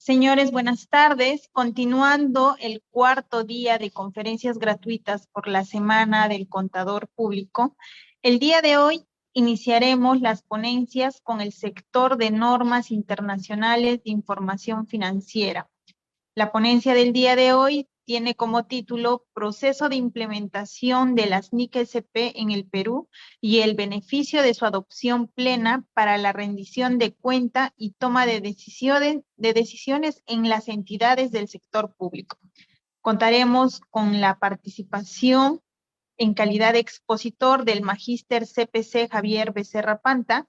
Señores, buenas tardes. Continuando el cuarto día de conferencias gratuitas por la Semana del Contador Público, el día de hoy iniciaremos las ponencias con el sector de normas internacionales de información financiera. La ponencia del día de hoy tiene como título Proceso de implementación de las NIC-SP en el Perú y el beneficio de su adopción plena para la rendición de cuenta y toma de decisiones en las entidades del sector público. Contaremos con la participación en calidad de expositor del magíster CPC Javier Becerra Panta.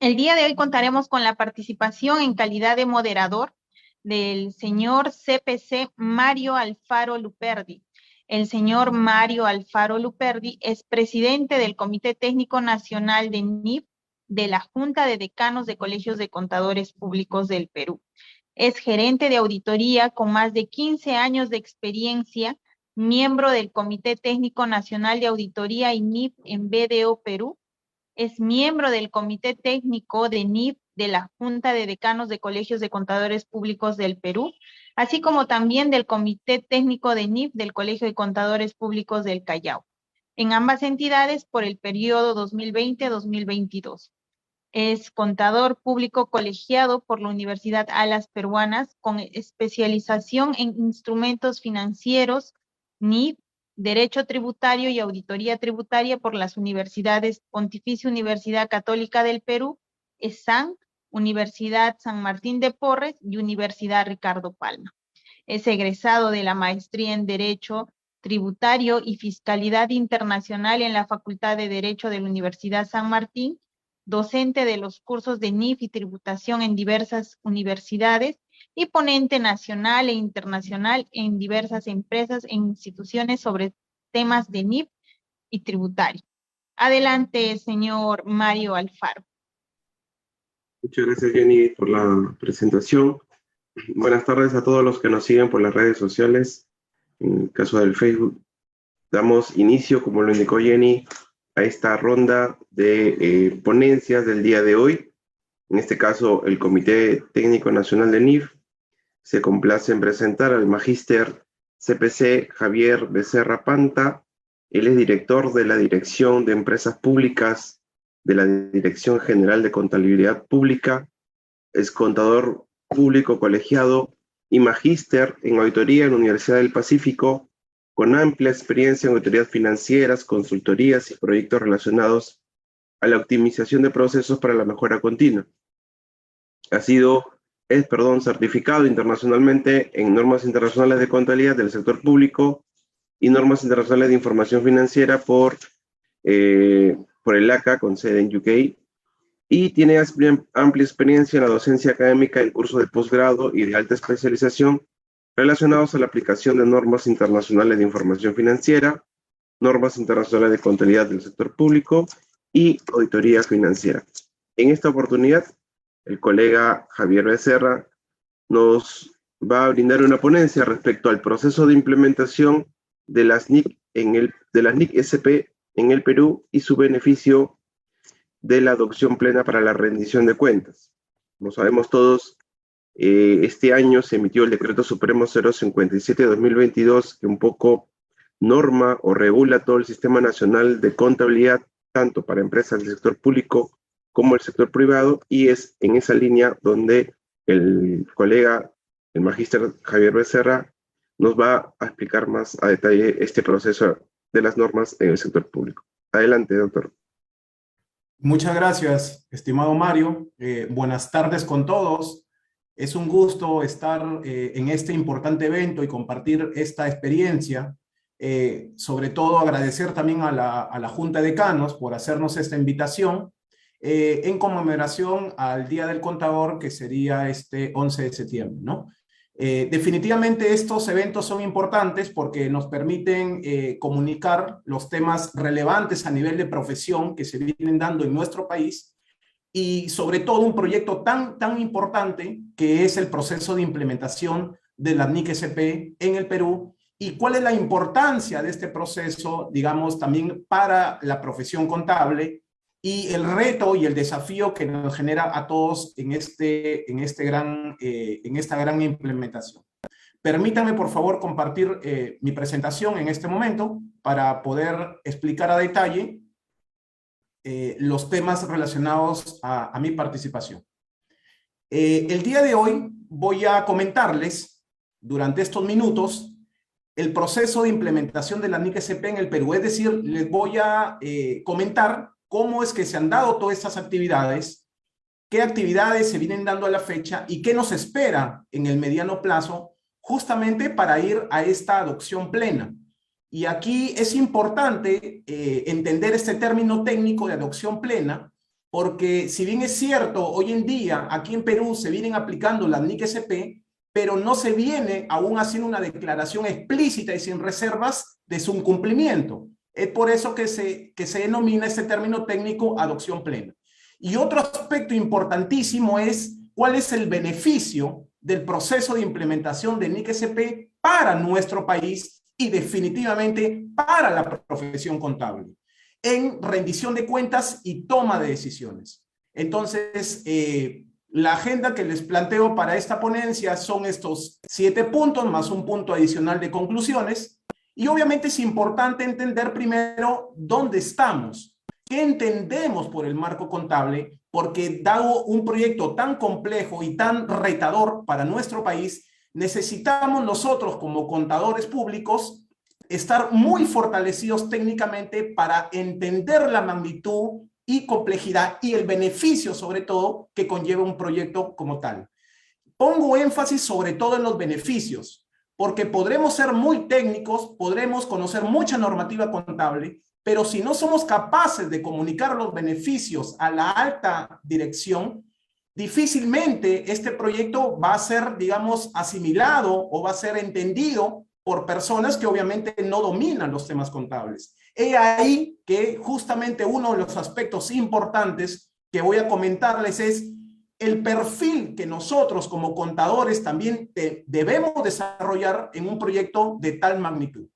El día de hoy contaremos con la participación en calidad de moderador del señor CPC Mario Alfaro Luperdi. El señor Mario Alfaro Luperdi es presidente del Comité Técnico Nacional de NIF de la Junta de Decanos de Colegios de Contadores Públicos del Perú. Es gerente de auditoría con más de 15 años de experiencia, miembro del Comité Técnico Nacional de Auditoría y NIF en BDO Perú. Es miembro del Comité Técnico de NIF de la Junta de Decanos de Colegios de Contadores Públicos del Perú, así como también del Comité Técnico de NIF del Colegio de Contadores Públicos del Callao, en ambas entidades por el periodo 2020-2022. Es contador público colegiado por la Universidad Alas Peruanas con especialización en instrumentos financieros, NIF, Derecho Tributario y Auditoría Tributaria por las universidades Pontificia Universidad Católica del Perú, ESAN, Universidad San Martín de Porres y Universidad Ricardo Palma. Es egresado de la maestría en Derecho Tributario y Fiscalidad Internacional en la Facultad de Derecho de la Universidad San Martín, docente de los cursos de NIF y tributación en diversas universidades y ponente nacional e internacional en diversas empresas e instituciones sobre temas de NIF y tributario. Adelante, señor Mario Alfaro. Muchas gracias, Jenny, por la presentación. Buenas tardes a todos los que nos siguen por las redes sociales. En el caso del Facebook, damos inicio, como lo indicó Jenny, a esta ronda de ponencias del día de hoy. En este caso, el Comité Técnico Nacional de NIF se complace en presentar al magíster CPC Javier Becerra Panta. Él es director de la Dirección de Empresas Públicas de la Dirección General de Contabilidad Pública, es contador público colegiado y magíster en auditoría en la Universidad del Pacífico, con amplia experiencia en auditorías financieras, consultorías y proyectos relacionados a la optimización de procesos para la mejora continua. Es certificado internacionalmente en normas internacionales de contabilidad del sector público y normas internacionales de información financiera por el ACA, con sede en UK, y tiene amplia experiencia en la docencia académica en cursos de posgrado y de alta especialización relacionados a la aplicación de normas internacionales de información financiera, normas internacionales de contabilidad del sector público y auditoría financiera. En esta oportunidad, el colega Javier Becerra nos va a brindar una ponencia respecto al proceso de implementación de las NIC-SP en el Perú y su beneficio de la adopción plena para la rendición de cuentas. Como sabemos todos, este año se emitió el Decreto Supremo 057 de 2022, que un poco norma o regula todo el sistema nacional de contabilidad, tanto para empresas del sector público como el sector privado, y es en esa línea donde el colega, el magíster Javier Becerra, nos va a explicar más a detalle este proceso de las normas en el sector público. Adelante, doctor. Muchas gracias, estimado Mario. Buenas tardes con todos. Es un gusto estar en este importante evento y compartir esta experiencia. Sobre todo agradecer también a la Junta de Decanos por hacernos esta invitación en conmemoración al Día del Contador, que sería este 11 de septiembre, ¿no? Definitivamente estos eventos son importantes porque nos permiten comunicar los temas relevantes a nivel de profesión que se vienen dando en nuestro país y sobre todo un proyecto tan importante que es el proceso de implementación de la NIC-SP en el Perú y cuál es la importancia de este proceso, digamos, también para la profesión contable y el reto y el desafío que nos genera a todos en esta gran implementación. Permítanme, por favor, compartir mi presentación en este momento para poder explicar a detalle los temas relacionados a mi participación. El día de hoy voy a comentarles, durante estos minutos, el proceso de implementación de la NIC-SP en el Perú. Es decir, les voy a comentar cómo es que se han dado todas estas actividades, qué actividades se vienen dando a la fecha y qué nos espera en el mediano plazo, justamente para ir a esta adopción plena. Y aquí es importante entender este término técnico de adopción plena, porque si bien es cierto, hoy en día aquí en Perú se vienen aplicando las NIC-SP, pero no se viene aún haciendo una declaración explícita y sin reservas de su cumplimiento. Es por eso que se denomina este término técnico adopción plena. Y otro aspecto importantísimo es cuál es el beneficio del proceso de implementación de NIC-SP para nuestro país y definitivamente para la profesión contable en rendición de cuentas y toma de decisiones. Entonces, la agenda que les planteo para esta ponencia son estos 7 puntos más un punto adicional de conclusiones. Y obviamente es importante entender primero dónde estamos, qué entendemos por el marco contable, porque dado un proyecto tan complejo y tan retador para nuestro país, necesitamos nosotros como contadores públicos estar muy fortalecidos técnicamente para entender la magnitud y complejidad y el beneficio sobre todo que conlleva un proyecto como tal. Pongo énfasis sobre todo en los beneficios, porque podremos ser muy técnicos, podremos conocer mucha normativa contable, pero si no somos capaces de comunicar los beneficios a la alta dirección, difícilmente este proyecto va a ser, digamos, asimilado o va a ser entendido por personas que obviamente no dominan los temas contables. He ahí que justamente uno de los aspectos importantes que voy a comentarles es el perfil que nosotros como contadores también debemos desarrollar en un proyecto de tal magnitud.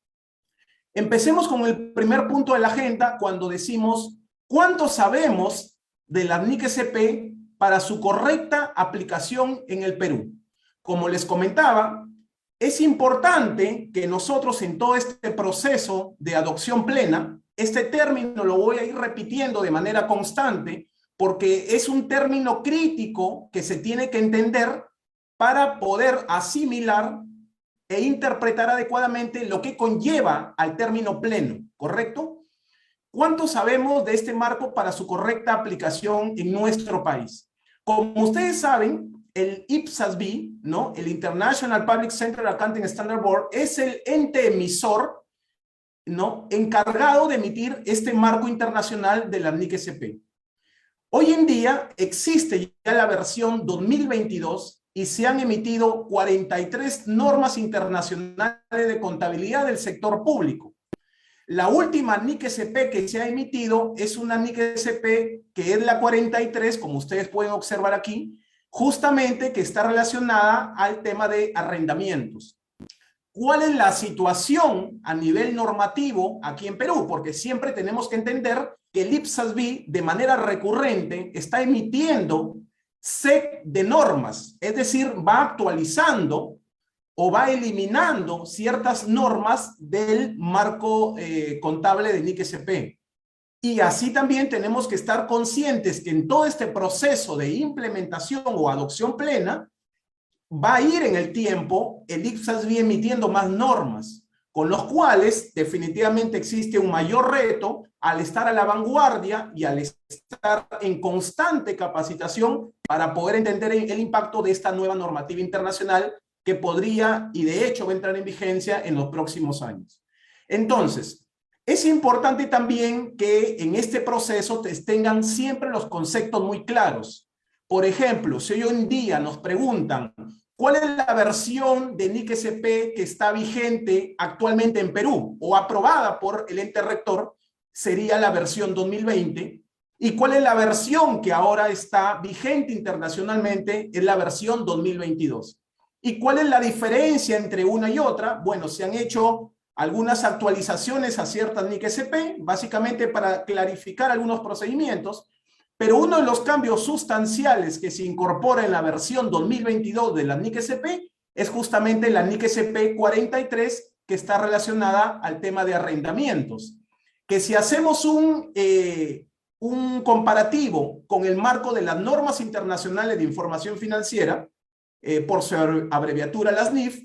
Empecemos con el primer punto de la agenda cuando decimos ¿cuánto sabemos de la NIC-SP para su correcta aplicación en el Perú? Como les comentaba, es importante que nosotros en todo este proceso de adopción plena, este término lo voy a ir repitiendo de manera constante porque es un término crítico que se tiene que entender para poder asimilar e interpretar adecuadamente lo que conlleva al término pleno, ¿correcto? ¿Cuánto sabemos de este marco para su correcta aplicación en nuestro país? Como ustedes saben, el IPSAS-B, ¿no? El International Public Sector Accounting Standard Board, es el ente emisor, ¿no?, encargado de emitir este marco internacional de la NIC-SP. Hoy en día existe ya la versión 2022 y se han emitido 43 normas internacionales de contabilidad del sector público. La última NIC-SP que se ha emitido es una NIC-SP que es la 43, como ustedes pueden observar aquí, justamente que está relacionada al tema de arrendamientos. ¿Cuál es la situación a nivel normativo aquí en Perú? Porque siempre tenemos que entender que el IPSAS-B de manera recurrente está emitiendo set de normas, es decir, va actualizando o va eliminando ciertas normas del marco contable de NIC-SP. Y así también tenemos que estar conscientes que en todo este proceso de implementación o adopción plena va a ir en el tiempo el IPSAS-B emitiendo más normas, con los cuales definitivamente existe un mayor reto al estar a la vanguardia y al estar en constante capacitación para poder entender el impacto de esta nueva normativa internacional que podría y de hecho va a entrar en vigencia en los próximos años. Entonces, es importante también que en este proceso tengan siempre los conceptos muy claros. Por ejemplo, si hoy en día nos preguntan ¿cuál es la versión de NIC-SP que está vigente actualmente en Perú o aprobada por el ente rector? Sería la versión 2020. ¿Y cuál es la versión que ahora está vigente internacionalmente? Es la versión 2022. ¿Y cuál es la diferencia entre una y otra? Bueno, se han hecho algunas actualizaciones a ciertas NIC SP, básicamente para clarificar algunos procedimientos, pero uno de los cambios sustanciales que se incorpora en la versión 2022 de la NIC SP es justamente la NIC SP 43, que está relacionada al tema de arrendamientos. Que si hacemos un comparativo con el marco de las normas internacionales de información financiera, por su abreviatura las NIF,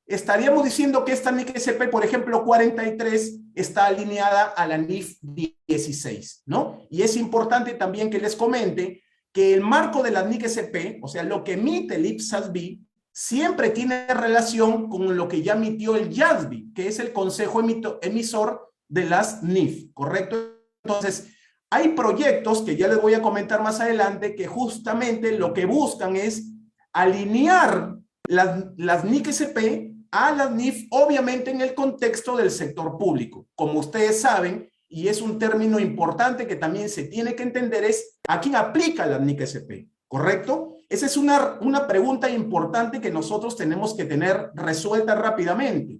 estaríamos diciendo que esta NIC SP, por ejemplo, 43, está alineada a la NIF 16, ¿no? Y es importante también que les comente que el marco de la NIC SP, o sea, lo que emite el IPSASB, siempre tiene relación con lo que ya emitió el YASB, que es el Consejo Emisor de las NIF, ¿correcto? Entonces, hay proyectos que ya les voy a comentar más adelante que justamente lo que buscan es alinear las NIC SP a las NIF, obviamente en el contexto del sector público. Como ustedes saben, y es un término importante que también se tiene que entender, es a quién aplica la NIC SP, ¿correcto? Esa es una pregunta importante que nosotros tenemos que tener resuelta rápidamente.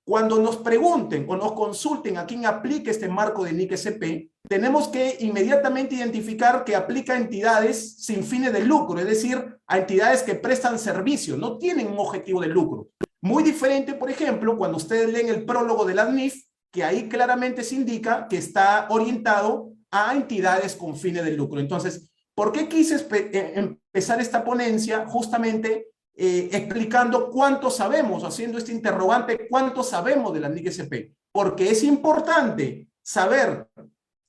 Cuando nos pregunten o nos consulten a quién aplica este marco de NIC SP, tenemos que inmediatamente identificar que aplica a entidades sin fines de lucro, es decir, a entidades que prestan servicio, no tienen un objetivo de lucro. Muy diferente, por ejemplo, cuando ustedes leen el prólogo de la NIF, que ahí claramente se indica que está orientado a entidades con fines de lucro. Entonces, ¿por qué quise empezar esta ponencia? Justamente explicando cuánto sabemos, haciendo este interrogante, cuánto sabemos de la NIC SP. Porque es importante saber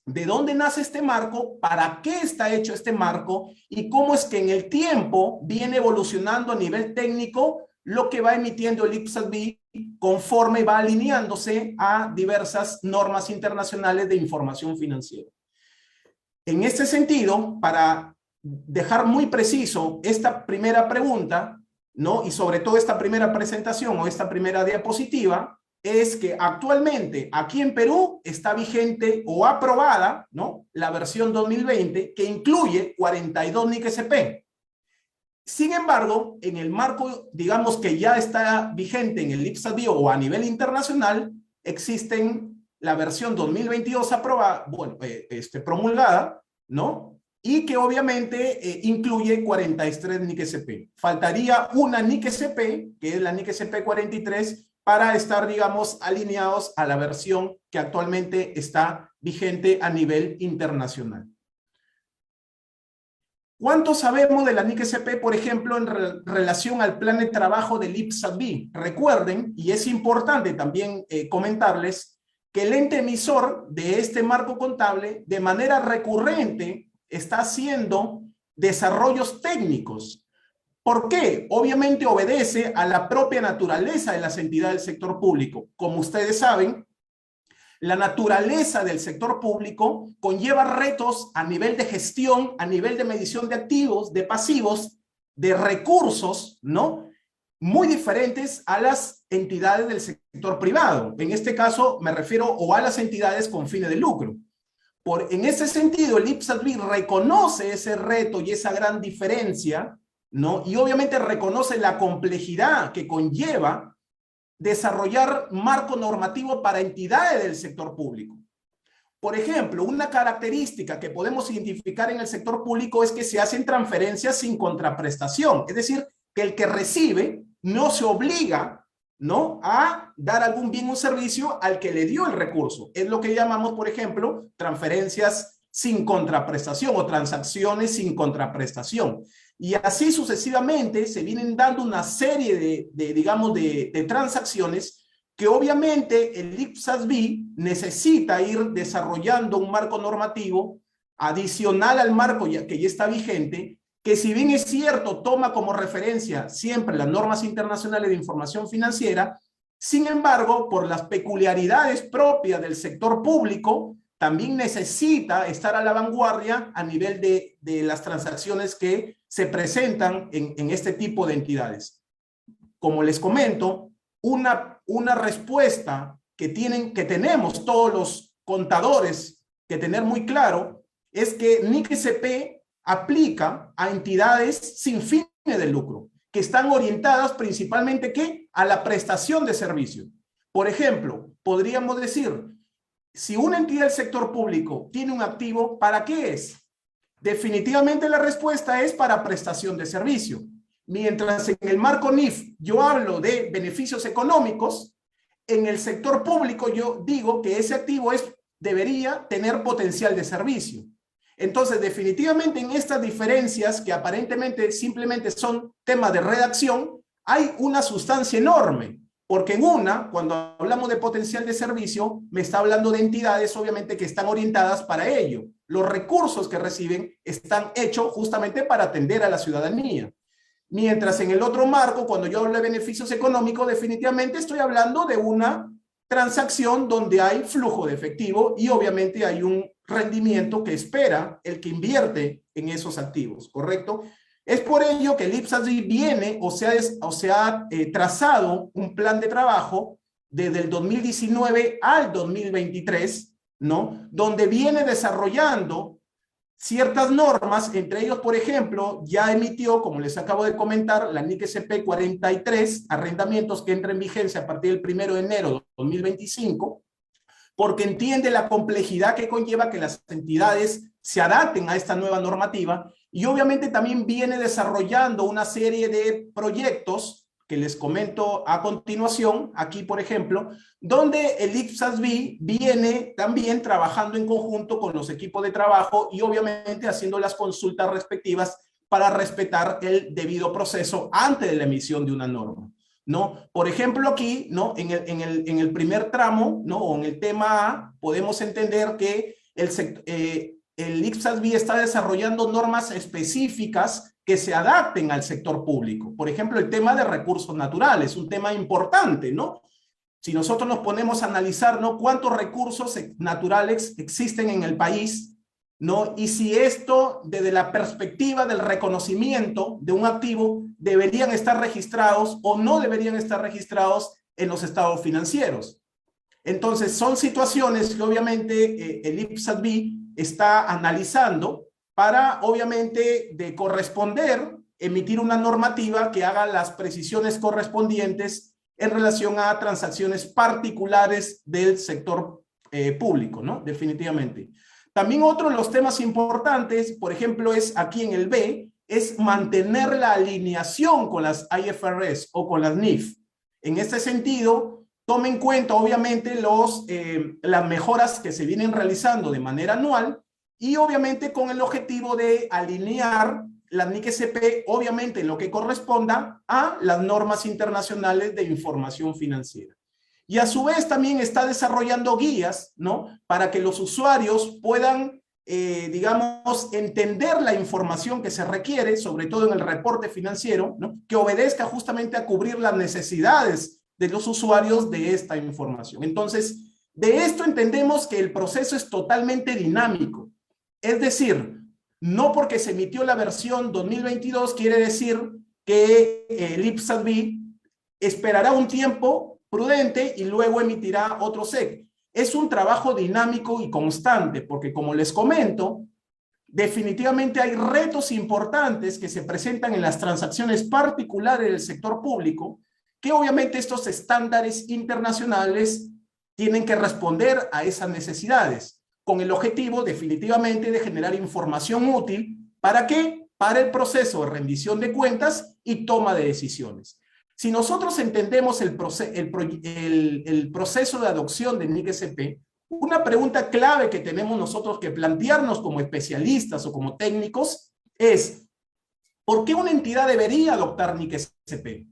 de dónde nace este marco, para qué está hecho este marco y cómo es que en el tiempo viene evolucionando a nivel técnico lo que va emitiendo el IPSASB conforme va alineándose a diversas normas internacionales de información financiera. En este sentido, para dejar muy preciso esta primera pregunta, ¿no? Y sobre todo esta primera presentación o esta primera diapositiva, es que actualmente aquí en Perú está vigente o aprobada, ¿no?, la versión 2020 que incluye 42 NIC SP. Sin embargo, en el marco, digamos, que ya está vigente en el IPSASB o a nivel internacional, existen la versión 2022 aprobada, bueno, promulgada, ¿no? Y que obviamente incluye 43 NIC SP. Faltaría una NIC SP, que es la NIC SP 43, para estar, digamos, alineados a la versión que actualmente está vigente a nivel internacional. ¿Cuánto sabemos de la NIC SP, por ejemplo, en relación al plan de trabajo del IPSASB? Recuerden, y es importante también comentarles, que el ente emisor de este marco contable, de manera recurrente, está haciendo desarrollos técnicos. ¿Por qué? Obviamente obedece a la propia naturaleza de las entidades del sector público. Como ustedes saben, la naturaleza del sector público conlleva retos a nivel de gestión, a nivel de medición de activos, de pasivos, de recursos, ¿no?, muy diferentes a las entidades del sector privado. En este caso me refiero o a las entidades con fines de lucro. En ese sentido, el IPSASB reconoce ese reto y esa gran diferencia, ¿no? Y obviamente reconoce la complejidad que conlleva desarrollar marco normativo para entidades del sector público. Por ejemplo, una característica que podemos identificar en el sector público es que se hacen transferencias sin contraprestación, es decir, que el que recibe no se obliga, ¿no?, a dar algún bien o servicio al que le dio el recurso. Es lo que llamamos, por ejemplo, transferencias sin contraprestación o transacciones sin contraprestación. Y así sucesivamente se vienen dando una serie de transacciones que obviamente el IPSASB necesita ir desarrollando un marco normativo adicional al marco que ya está vigente, que si bien es cierto toma como referencia siempre las normas internacionales de información financiera, sin embargo, por las peculiaridades propias del sector público, también necesita estar a la vanguardia a nivel de las transacciones que se presentan en este tipo de entidades. Como les comento, una respuesta que tenemos todos los contadores que tener muy claro es que NIC SP aplica a entidades sin fines de lucro, que están orientadas principalmente ¿qué? A la prestación de servicios. Por ejemplo, podríamos decir, si una entidad del sector público tiene un activo, ¿para qué es? Definitivamente la respuesta es para prestación de servicio. Mientras en el marco NIF yo hablo de beneficios económicos, en el sector público yo digo que ese activo debería tener potencial de servicio. Entonces, definitivamente en estas diferencias que aparentemente simplemente son temas de redacción, hay una sustancia enorme. Porque en cuando hablamos de potencial de servicio, me está hablando de entidades obviamente que están orientadas para ello. Los recursos que reciben están hechos justamente para atender a la ciudadanía. Mientras en el otro marco, cuando yo hablo de beneficios económicos, definitivamente estoy hablando de una transacción donde hay flujo de efectivo y obviamente hay un rendimiento que espera el que invierte en esos activos, ¿correcto? Es por ello que el IPSASB viene o se ha trazado un plan de trabajo desde el 2019 al 2023, ¿no? Donde viene desarrollando ciertas normas, entre ellos, por ejemplo, ya emitió, como les acabo de comentar, la NIC SP 43, arrendamientos que entra en vigencia a partir del 1 de enero de 2025, porque entiende la complejidad que conlleva que las entidades se adapten a esta nueva normativa y obviamente también viene desarrollando una serie de proyectos que les comento a continuación, aquí por ejemplo, donde el IPSASB viene también trabajando en conjunto con los equipos de trabajo y obviamente haciendo las consultas respectivas para respetar el debido proceso antes de la emisión de una norma, ¿no? Por ejemplo, aquí, ¿no? En el primer tramo, ¿no? O en el tema A, podemos entender que el IPSASB está desarrollando normas específicas que se adapten al sector público. Por ejemplo, el tema de recursos naturales, un tema importante, ¿no? Si nosotros nos ponemos a analizar, ¿no? Cuántos recursos naturales existen en el país, ¿no? Y si esto, desde la perspectiva del reconocimiento de un activo, deberían estar registrados o no deberían estar registrados en los estados financieros. Entonces, son situaciones que obviamente el IPSASB está analizando para, obviamente, de corresponder, emitir una normativa que haga las precisiones correspondientes en relación a transacciones particulares del sector público, ¿no? Definitivamente. También otro de los temas importantes, por ejemplo, es aquí en el B, es mantener la alineación con las IFRS o con las NIF. En este sentido, tome en cuenta, obviamente, las mejoras que se vienen realizando de manera anual y, obviamente, con el objetivo de alinear la NIC SP, obviamente, lo que corresponda a las normas internacionales de información financiera. Y a su vez también está desarrollando guías, ¿no? Para que los usuarios puedan, digamos, entender la información que se requiere, sobre todo en el reporte financiero, ¿no? Que obedezca justamente a cubrir las necesidades de los usuarios de esta información. Entonces, de esto entendemos que el proceso es totalmente dinámico. Es decir, no porque se emitió la versión 2022 quiere decir que el IPSASB esperará un tiempo prudente y luego emitirá otro SEC. Es un trabajo dinámico y constante, porque como les comento, definitivamente hay retos importantes que se presentan en las transacciones particulares del sector público, que obviamente estos estándares internacionales tienen que responder a esas necesidades, con el objetivo definitivamente de generar información útil. ¿Para qué? Para el proceso de rendición de cuentas y toma de decisiones. Si nosotros entendemos el proceso de adopción de NIC SP, una pregunta clave que tenemos nosotros que plantearnos como especialistas o como técnicos es, ¿por qué una entidad debería adoptar NIC SP?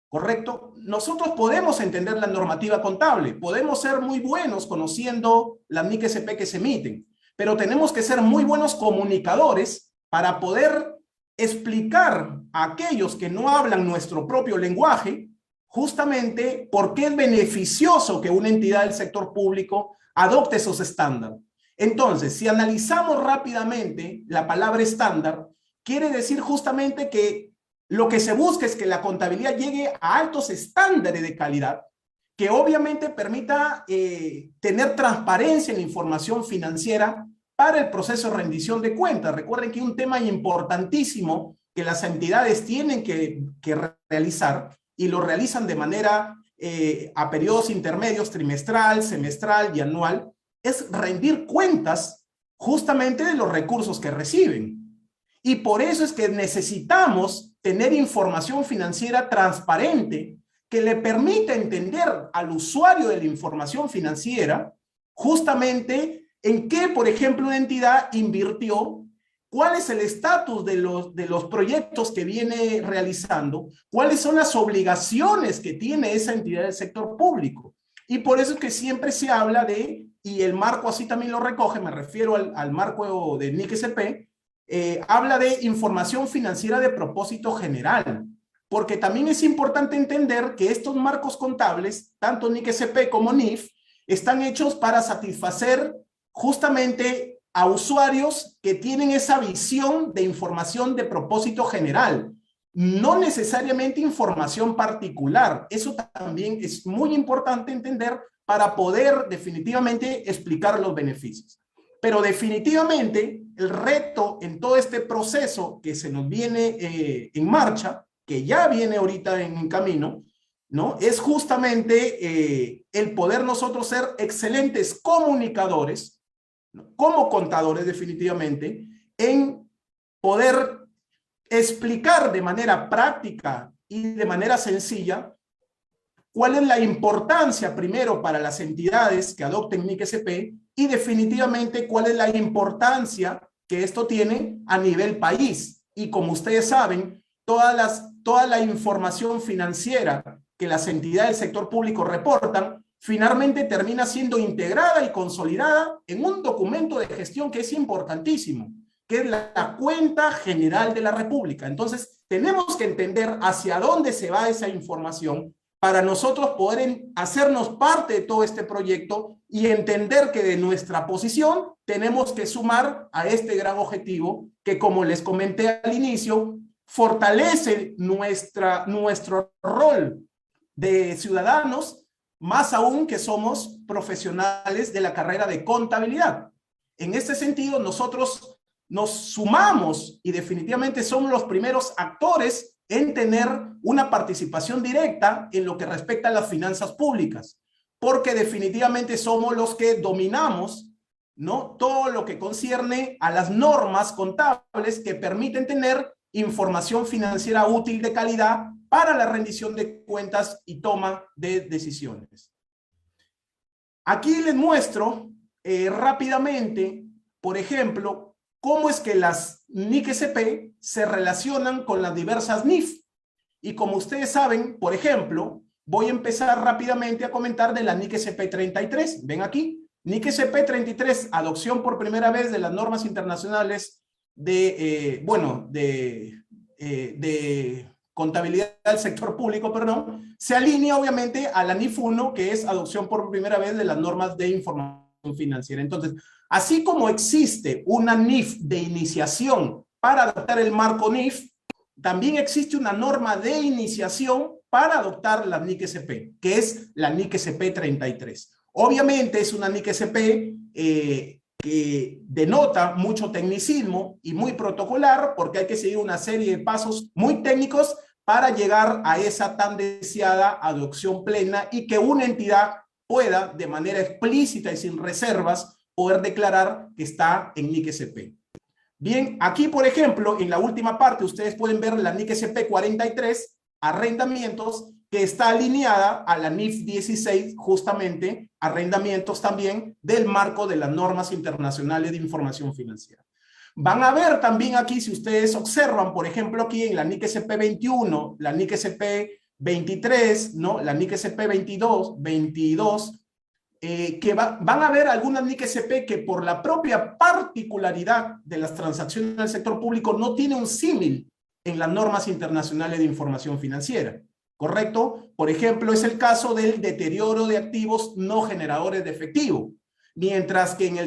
¿Correcto? Nosotros podemos entender la normativa contable, podemos ser muy buenos conociendo las NIC SP que se emiten, pero tenemos que ser muy buenos comunicadores para poder explicar a aquellos que no hablan nuestro propio lenguaje justamente por qué es beneficioso que una entidad del sector público adopte esos estándares. Entonces, si analizamos rápidamente la palabra estándar, quiere decir justamente que lo que se busca es que la contabilidad llegue a altos estándares de calidad, que obviamente permita tener transparencia en la información financiera para el proceso de rendición de cuentas. Recuerden que un tema importantísimo que las entidades tienen que realizar y lo realizan de manera a periodos intermedios, trimestral, semestral y anual, es rendir cuentas justamente de los recursos que reciben. Y por eso es que necesitamos tener información financiera transparente que le permita entender al usuario de la información financiera justamente en qué, por ejemplo, una entidad invirtió, cuál es el estatus de los proyectos que viene realizando, cuáles son las obligaciones que tiene esa entidad del sector público. Y por eso es que siempre se habla de, y el marco así también lo recoge, me refiero al marco de NIC-SP, habla de información financiera de propósito general, porque también es importante entender que estos marcos contables, tanto NIC-SP como NIF, están hechos para satisfacer justamente a usuarios que tienen esa visión de información de propósito general, no necesariamente información particular. Eso también es muy importante entender para poder definitivamente explicar los beneficios. Pero definitivamente el reto en todo este proceso que se nos viene en marcha, que ya viene ahorita en camino, ¿no? Es justamente el poder nosotros ser excelentes comunicadores, ¿no? Como contadores definitivamente, en poder explicar de manera práctica y de manera sencilla cuál es la importancia primero para las entidades que adopten NIC-SP y definitivamente cuál es la importancia que esto tiene a nivel país. Y como ustedes saben, toda la información financiera que las entidades del sector público reportan, finalmente termina siendo integrada y consolidada en un documento de gestión que es importantísimo, que es la Cuenta General de la República. Entonces, tenemos que entender hacia dónde se va esa información para nosotros poder hacernos parte de todo este proyecto y entender que de nuestra posición tenemos que sumar a este gran objetivo que, como les comenté al inicio, fortalece nuestro rol de ciudadanos, más aún que somos profesionales de la carrera de contabilidad. En este sentido, nosotros nos sumamos y definitivamente somos los primeros actores en tener una participación directa en lo que respecta a las finanzas públicas, porque definitivamente somos los que dominamos, ¿no?, todo lo que concierne a las normas contables que permiten tener información financiera útil de calidad para la rendición de cuentas y toma de decisiones. Aquí les muestro rápidamente, por ejemplo, cómo es que las NIC-SP se relacionan con las diversas NIF. Y como ustedes saben, por ejemplo, voy a empezar rápidamente a comentar de la NIC-SP 33. Ven aquí, NIC-SP 33, adopción por primera vez de las normas internacionales de contabilidad del sector público, perdón, se alinea obviamente a la NIF 1, que es adopción por primera vez de las normas de información financiera. Entonces, así como existe una NIF de iniciación para adoptar el marco NIF, también existe una norma de iniciación para adoptar la NIC-SP, que es la NIC-SP 33. Obviamente es una NIC-SP que denota mucho tecnicismo y muy protocolar, porque hay que seguir una serie de pasos muy técnicos para llegar a esa tan deseada adopción plena y que una entidad pueda, de manera explícita y sin reservas, poder declarar que está en NIC-SP. Bien, aquí, por ejemplo, en la última parte, ustedes pueden ver la NIC-SP 43, arrendamientos, que está alineada a la NIF 16, justamente, arrendamientos también del marco de las normas internacionales de información financiera. Van a ver también aquí, si ustedes observan, por ejemplo, aquí en la NIC-SP 21, la NIC-SP 23, ¿no?, la NIC-SP 22, que van a ver algunas NIC-SP que por la propia particularidad de las transacciones del sector público no tiene un símil en las normas internacionales de información financiera, ¿correcto? Por ejemplo, es el caso del deterioro de activos no generadores de efectivo. Mientras que en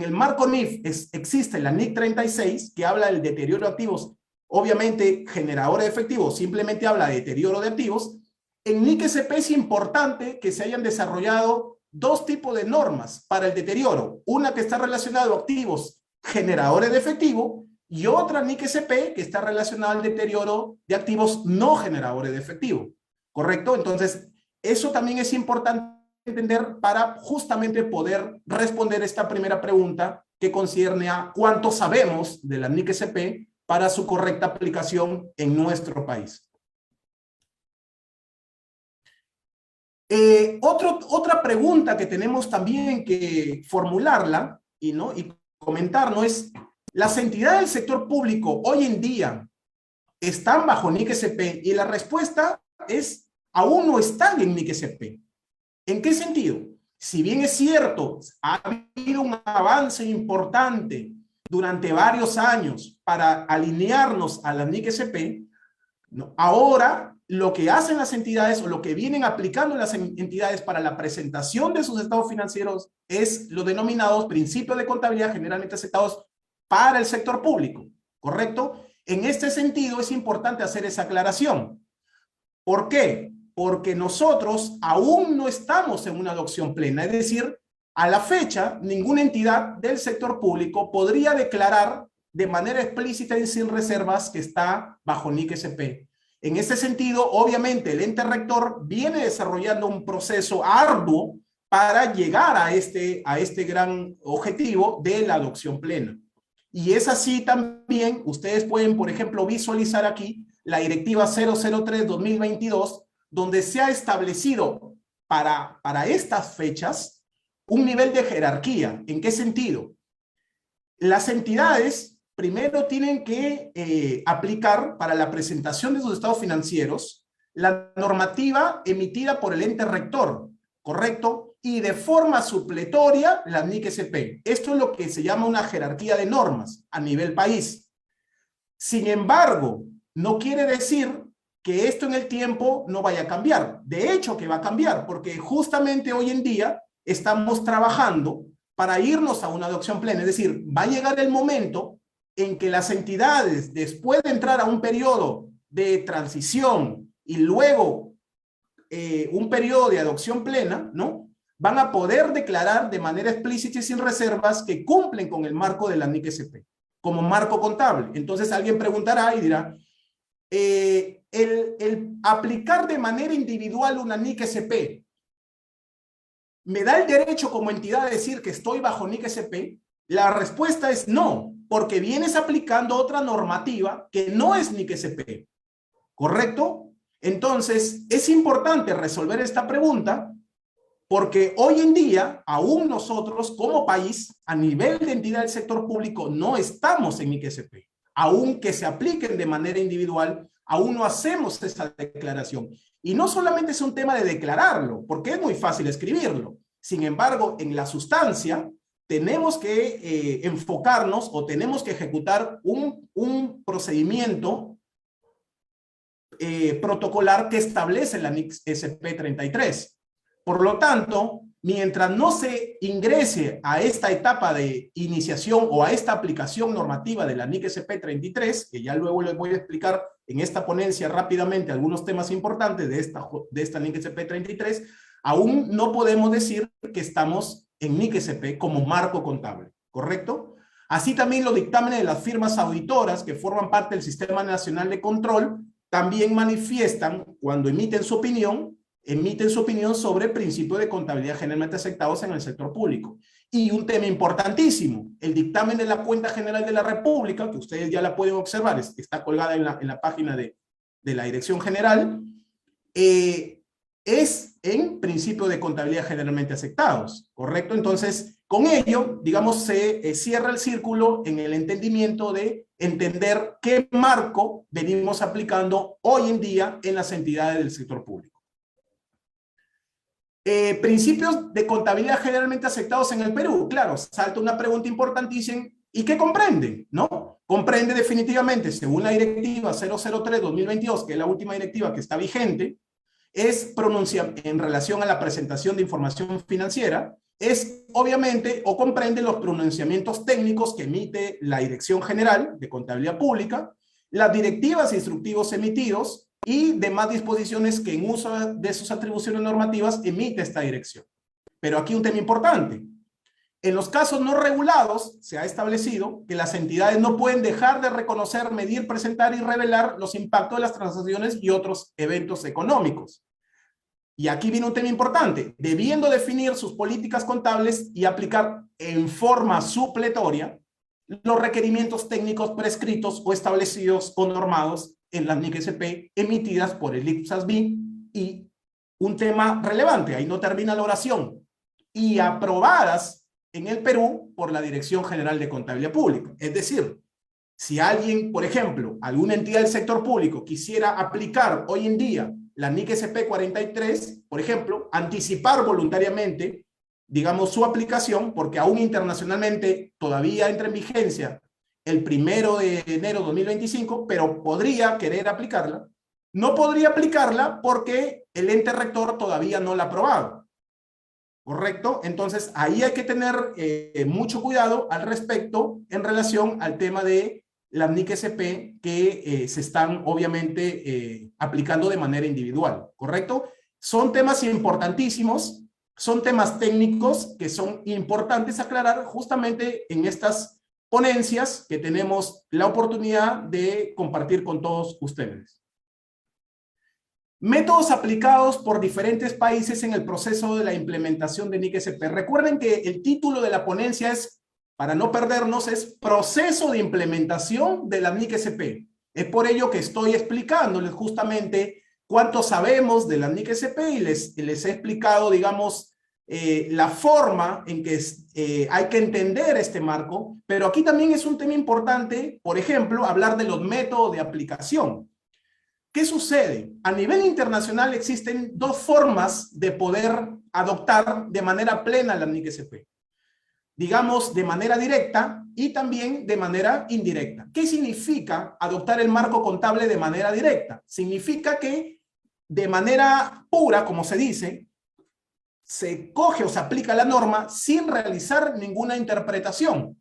el marco NIF existe la NIC 36, que habla del deterioro de activos, obviamente generadores de efectivo, simplemente habla de deterioro de activos. En NIC-SP es importante que se hayan desarrollado dos tipos de normas para el deterioro. Una que está relacionada a activos generadores de efectivo y otra NIC-SP que está relacionada al deterioro de activos no generadores de efectivo. ¿correcto? Entonces, eso también es importante entender para justamente poder responder esta primera pregunta que concierne a cuánto sabemos de la NIC-SP para su correcta aplicación en nuestro país. Otra pregunta que tenemos también que formularla y comentarnos es, ¿las entidades del sector público hoy en día están bajo NIC-SP? Y la respuesta es, aún no están en NIC-SP. ¿En qué sentido? Si bien es cierto, ha habido un avance importante durante varios años para alinearnos a la NIC-SP, ¿no? Ahora lo que hacen las entidades o lo que vienen aplicando las entidades para la presentación de sus estados financieros es los denominados principios de contabilidad generalmente aceptados para el sector público, ¿correcto? En este sentido es importante hacer esa aclaración. ¿Por qué? Porque nosotros aún no estamos en una adopción plena, es decir, a la fecha ninguna entidad del sector público podría declarar de manera explícita y sin reservas que está bajo NIC-SP. En este sentido, obviamente, el ente rector viene desarrollando un proceso arduo para llegar a este gran objetivo de la adopción plena. Y es así también, ustedes pueden, por ejemplo, visualizar aquí la Directiva 003-2022, donde se ha establecido para estas fechas un nivel de jerarquía. ¿En qué sentido? Las entidades primero tienen que aplicar para la presentación de sus estados financieros la normativa emitida por el ente rector, ¿correcto? Y de forma supletoria la NIC-SP. Esto es lo que se llama una jerarquía de normas a nivel país. Sin embargo, no quiere decir que esto en el tiempo no vaya a cambiar. De hecho que va a cambiar, porque justamente hoy en día estamos trabajando para irnos a una adopción plena. Es decir, va a llegar el momento en que las entidades, después de entrar a un periodo de transición y luego un periodo de adopción plena, ¿no?, van a poder declarar de manera explícita y sin reservas que cumplen con el marco de la NIC-SP, como marco contable. Entonces alguien preguntará y dirá, el aplicar de manera individual una NIC-SP, ¿me da el derecho como entidad a decir que estoy bajo NIC-SP? La respuesta es no, porque vienes aplicando otra normativa que no es NIC-SP, ¿correcto? Entonces, es importante resolver esta pregunta porque hoy en día, aún nosotros como país, a nivel de entidad del sector público, no estamos en NIC-SP. Aunque se apliquen de manera individual, aún no hacemos esa declaración. Y no solamente es un tema de declararlo, porque es muy fácil escribirlo. Sin embargo, en la sustancia, tenemos que enfocarnos o tenemos que ejecutar un procedimiento protocolar que establece la NIC-SP 33. Por lo tanto, mientras no se ingrese a esta etapa de iniciación o a esta aplicación normativa de la NIC-SP 33, que ya luego les voy a explicar en esta ponencia rápidamente algunos temas importantes de esta NIC-SP 33, aún no podemos decir que estamos en NIC-SP como marco contable, ¿correcto? Así también los dictámenes de las firmas auditoras que forman parte del Sistema Nacional de Control también manifiestan, cuando emiten su opinión sobre principios de contabilidad generalmente aceptados en el sector público. Y un tema importantísimo, el dictamen de la Cuenta General de la República, que ustedes ya la pueden observar, está colgada en la página de la Dirección General, es en principio de contabilidad generalmente aceptados, ¿correcto? Entonces, con ello, digamos, se cierra el círculo en el entendimiento de entender qué marco venimos aplicando hoy en día en las entidades del sector público. Principios de contabilidad generalmente aceptados en el Perú. Claro, salta una pregunta importantísima. ¿Y qué comprende? ¿No? Comprende definitivamente, según la directiva 003-2022, que es la última directiva que está vigente, es en relación a la presentación de información financiera, es obviamente o comprende los pronunciamientos técnicos que emite la Dirección General de Contabilidad Pública, las directivas e instructivos emitidos, y demás disposiciones que en uso de sus atribuciones normativas emite esta dirección. Pero aquí un tema importante. En los casos no regulados se ha establecido que las entidades no pueden dejar de reconocer, medir, presentar y revelar los impactos de las transacciones y otros eventos económicos. y aquí viene un tema importante, debiendo definir sus políticas contables y aplicar en forma supletoria los requerimientos técnicos prescritos o establecidos o normados en las NIC-SP emitidas por el IPSAS-B. Y un tema relevante, ahí no termina la oración, y aprobadas en el Perú por la Dirección General de Contabilidad Pública. Es decir, si alguien, por ejemplo, alguna entidad del sector público quisiera aplicar hoy en día la NIC-SP 43, por ejemplo, anticipar voluntariamente, digamos, su aplicación, porque aún internacionalmente todavía entra en vigencia el 1 de enero de 2025, pero podría querer aplicarla. No podría aplicarla porque el ente rector todavía no la ha aprobado. ¿Correcto? Entonces, ahí hay que tener mucho cuidado al respecto en relación al tema de las NIC-SP que se están obviamente aplicando de manera individual, ¿correcto? Son temas importantísimos, son temas técnicos que son importantes aclarar justamente en estas ponencias que tenemos la oportunidad de compartir con todos ustedes. Métodos aplicados por diferentes países en el proceso de la implementación de NIC-SP. Recuerden que el título de la ponencia es, para no perdernos, es Proceso de Implementación de la NIC-SP. Es por ello que estoy explicándoles justamente cuánto sabemos de la NIC-SP y les he explicado, digamos, la forma en que hay que entender este marco, pero aquí también es un tema importante, por ejemplo, hablar de los métodos de aplicación. ¿Qué sucede? A nivel internacional existen dos formas de poder adoptar de manera plena la NIC-SP. Digamos, de manera directa y también de manera indirecta. ¿Qué significa adoptar el marco contable de manera directa? Significa que de manera pura, como se dice, se coge o se aplica la norma sin realizar ninguna interpretación.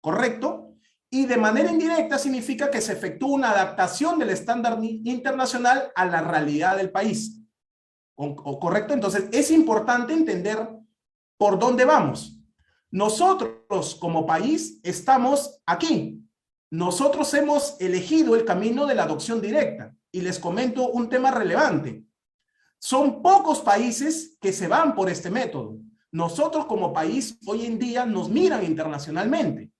¿Correcto? Y de manera indirecta significa que se efectúa una adaptación del estándar internacional a la realidad del país. ¿Correcto? Entonces, es importante entender por dónde vamos. Nosotros, como país, estamos aquí. Nosotros hemos elegido el camino de la adopción directa. Y les comento un tema relevante. Son pocos países que se van por este método. Nosotros, como país, hoy en día nos miran internacionalmente.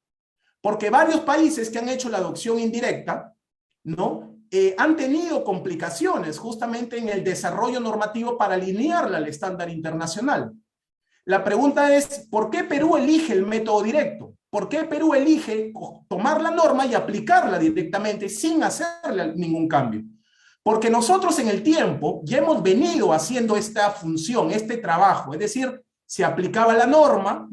Porque varios países que han hecho la adopción indirecta, ¿no? Han tenido complicaciones justamente en el desarrollo normativo para alinearla al estándar internacional. La pregunta es, ¿por qué Perú elige el método directo? ¿Por qué Perú elige tomar la norma y aplicarla directamente sin hacerle ningún cambio? Porque nosotros en el tiempo ya hemos venido haciendo esta función, este trabajo, es decir, se aplicaba la norma,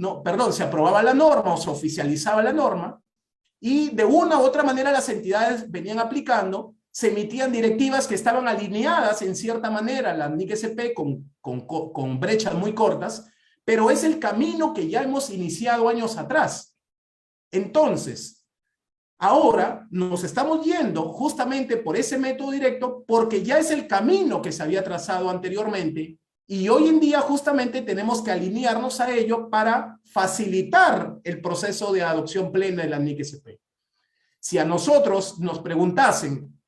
se aprobaba la norma o se oficializaba la norma y de una u otra manera las entidades venían aplicando, se emitían directivas que estaban alineadas en cierta manera a la NIC-SP con brechas muy cortas, pero es el camino que ya hemos iniciado años atrás. Entonces, ahora nos estamos yendo justamente por ese método directo porque ya es el camino que se había trazado anteriormente. Y hoy en día justamente tenemos que alinearnos a ello para facilitar el proceso de adopción plena de la NIC-SP. Si a nosotros nos preguntasen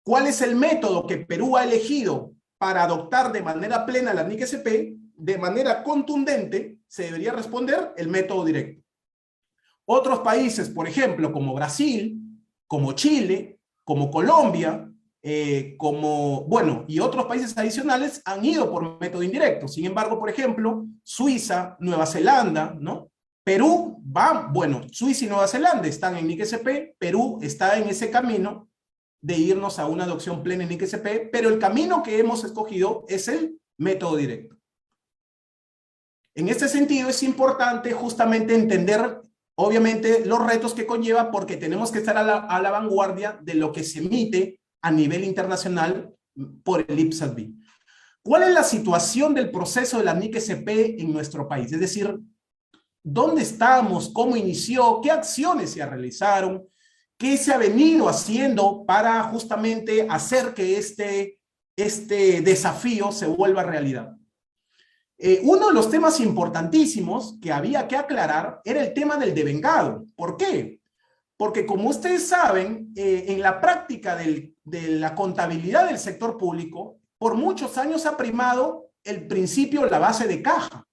cuál es el método que Perú ha elegido para adoptar de manera plena la NIC-SP, de manera contundente se debería responder el método directo. Otros países, por ejemplo, como Brasil, como Chile, como Colombia, y otros países adicionales han ido por método indirecto. Sin embargo, por ejemplo, Suiza, Nueva Zelanda, ¿no? Perú Suiza y Nueva Zelanda están en NIC-SP, Perú está en ese camino de irnos a una adopción plena en NIC-SP, pero el camino que hemos escogido es el método directo. En este sentido es importante justamente entender obviamente los retos que conlleva porque tenemos que estar a la vanguardia de lo que se emite a nivel internacional por el IPSAS-B. ¿Cuál es la situación del proceso de la NIC-SP en nuestro país? Es decir, ¿dónde estamos? ¿Cómo inició? ¿Qué acciones se realizaron? ¿Qué se ha venido haciendo para justamente hacer que este desafío se vuelva realidad? Uno de los temas importantísimos que había que aclarar era el tema del devengado. ¿Por qué? Porque como ustedes saben, en la práctica de la contabilidad del sector público, por muchos años ha primado el principio, la base de caja.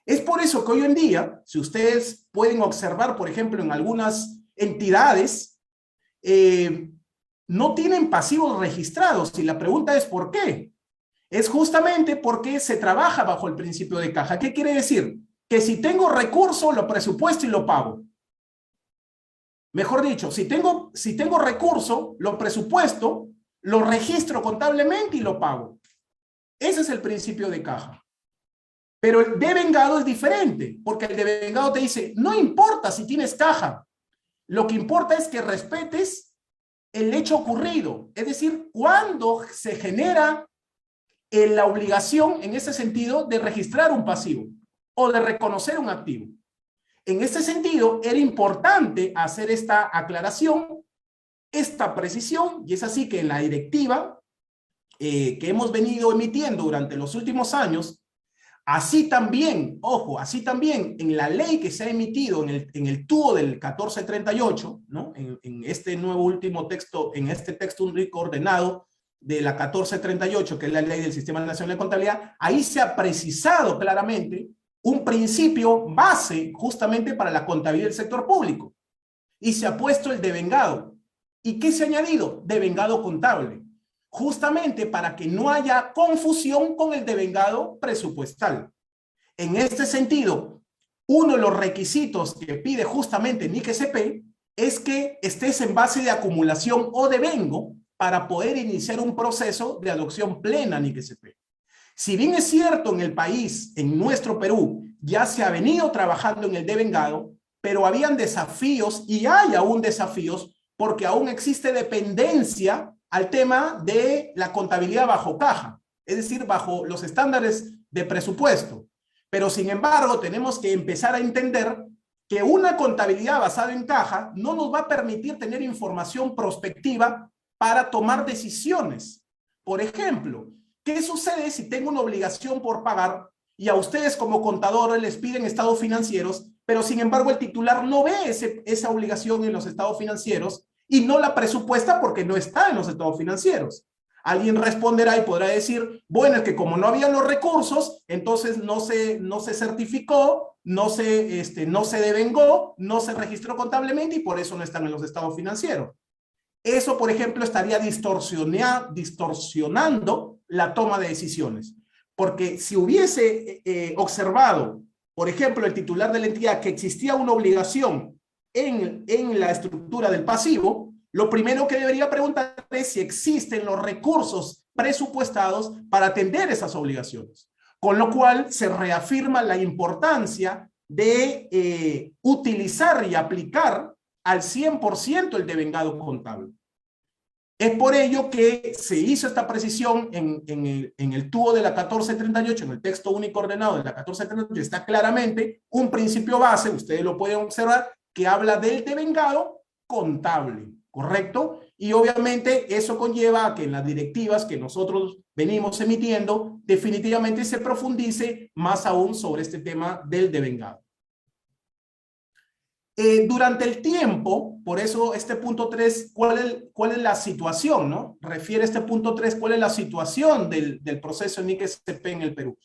Es por eso que hoy en día, si ustedes pueden observar, por ejemplo, en algunas entidades, no tienen pasivos registrados. Y la pregunta es ¿por qué? Es justamente porque se trabaja bajo el principio de caja. ¿Qué quiere decir? Que si tengo recurso, lo presupuesto y lo pago. Mejor dicho, si tengo recurso, lo presupuesto, lo registro contablemente y lo pago. Ese es el principio de caja. Pero el devengado es diferente, porque el devengado te dice, no importa si tienes caja, lo que importa es que respetes el hecho ocurrido, es decir, cuando se genera la obligación en ese sentido de registrar un pasivo o de reconocer un activo. En ese sentido, era importante hacer esta aclaración, esta precisión, y es así que en la directiva que hemos venido emitiendo durante los últimos años, así también, ojo, así también en la ley que se ha emitido en el TUO del 1438, ¿no? En este nuevo último texto, en este texto único ordenado de la 1438, que es la ley del Sistema Nacional de Contabilidad, ahí se ha precisado claramente un principio base justamente para la contabilidad del sector público. Y se ha puesto el devengado. ¿Y qué se ha añadido? Devengado contable. Justamente para que no haya confusión con el devengado presupuestal. En este sentido, uno de los requisitos que pide justamente NIC-SP es que estés en base de acumulación o devengo para poder iniciar un proceso de adopción plena NIC-SP. Si bien es cierto en el país, en nuestro Perú, ya se ha venido trabajando en el devengado, pero habían desafíos y hay aún desafíos porque aún existe dependencia al tema de la contabilidad bajo caja, es decir, bajo los estándares de presupuesto. Pero sin embargo, tenemos que empezar a entender que una contabilidad basada en caja no nos va a permitir tener información prospectiva para tomar decisiones. Por ejemplo, ¿qué sucede si tengo una obligación por pagar y a ustedes como contadores les piden estados financieros, pero sin embargo el titular no ve esa obligación en los estados financieros y no la presupuesta porque no está en los estados financieros? Alguien responderá y podrá decir, bueno, es que como no había los recursos, entonces no se certificó, no se devengó, no se registró contablemente y por eso no están en los estados financieros. Eso, por ejemplo, estaría distorsionando la toma de decisiones. Porque si hubiese observado, por ejemplo, el titular de la entidad que existía una obligación en la estructura del pasivo, lo primero que debería preguntar es si existen los recursos presupuestados para atender esas obligaciones. Con lo cual se reafirma la importancia de utilizar y aplicar al 100% el devengado contable. Es por ello que se hizo esta precisión en el TUO de la 1438, en el texto único ordenado de la 1438, está claramente un principio base, ustedes lo pueden observar, que habla del devengado contable, ¿correcto? Y obviamente eso conlleva a que en las directivas que nosotros venimos emitiendo, definitivamente se profundice más aún sobre este tema del devengado. Durante el tiempo, por eso este punto 3, ¿cuál es la situación, no? Refiere este punto 3, ¿cuál es la situación del proceso NIC-SP en el Perú?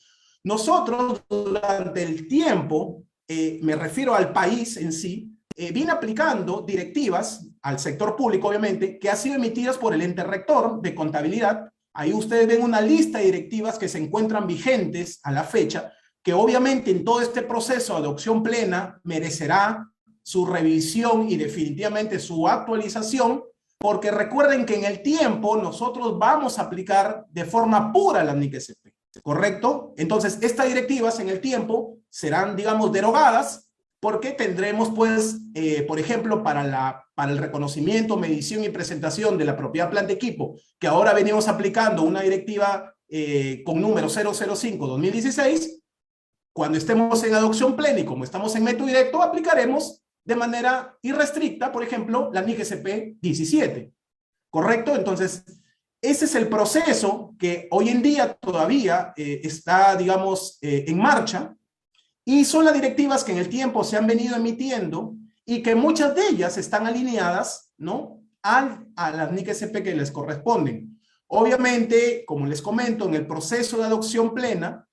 Nosotros, durante el tiempo, me refiero al país en sí, viene aplicando directivas al sector público, obviamente, que han sido emitidas por el ente rector de contabilidad. Ahí ustedes ven una lista de directivas que se encuentran vigentes a la fecha, que obviamente en todo este proceso de adopción plena merecerá su revisión y definitivamente su actualización, porque recuerden que en el tiempo nosotros vamos a aplicar de forma pura la NIC-SP, ¿correcto? Entonces, estas directivas en el tiempo serán, digamos, derogadas, porque tendremos, pues, por ejemplo, para el reconocimiento, medición y presentación de la propiedad planta equipo, que ahora venimos aplicando una directiva con número 005-2016, cuando estemos en adopción plena y como estamos en método directo, aplicaremos de manera irrestricta, por ejemplo, la NIC-SP 17, ¿correcto? Entonces, ese es el proceso que hoy en día todavía está, digamos, en marcha, y son las directivas que en el tiempo se han venido emitiendo y que muchas de ellas están alineadas, ¿no?, a las NIC-SP que les corresponden. Obviamente, como les comento, en el proceso de adopción plena,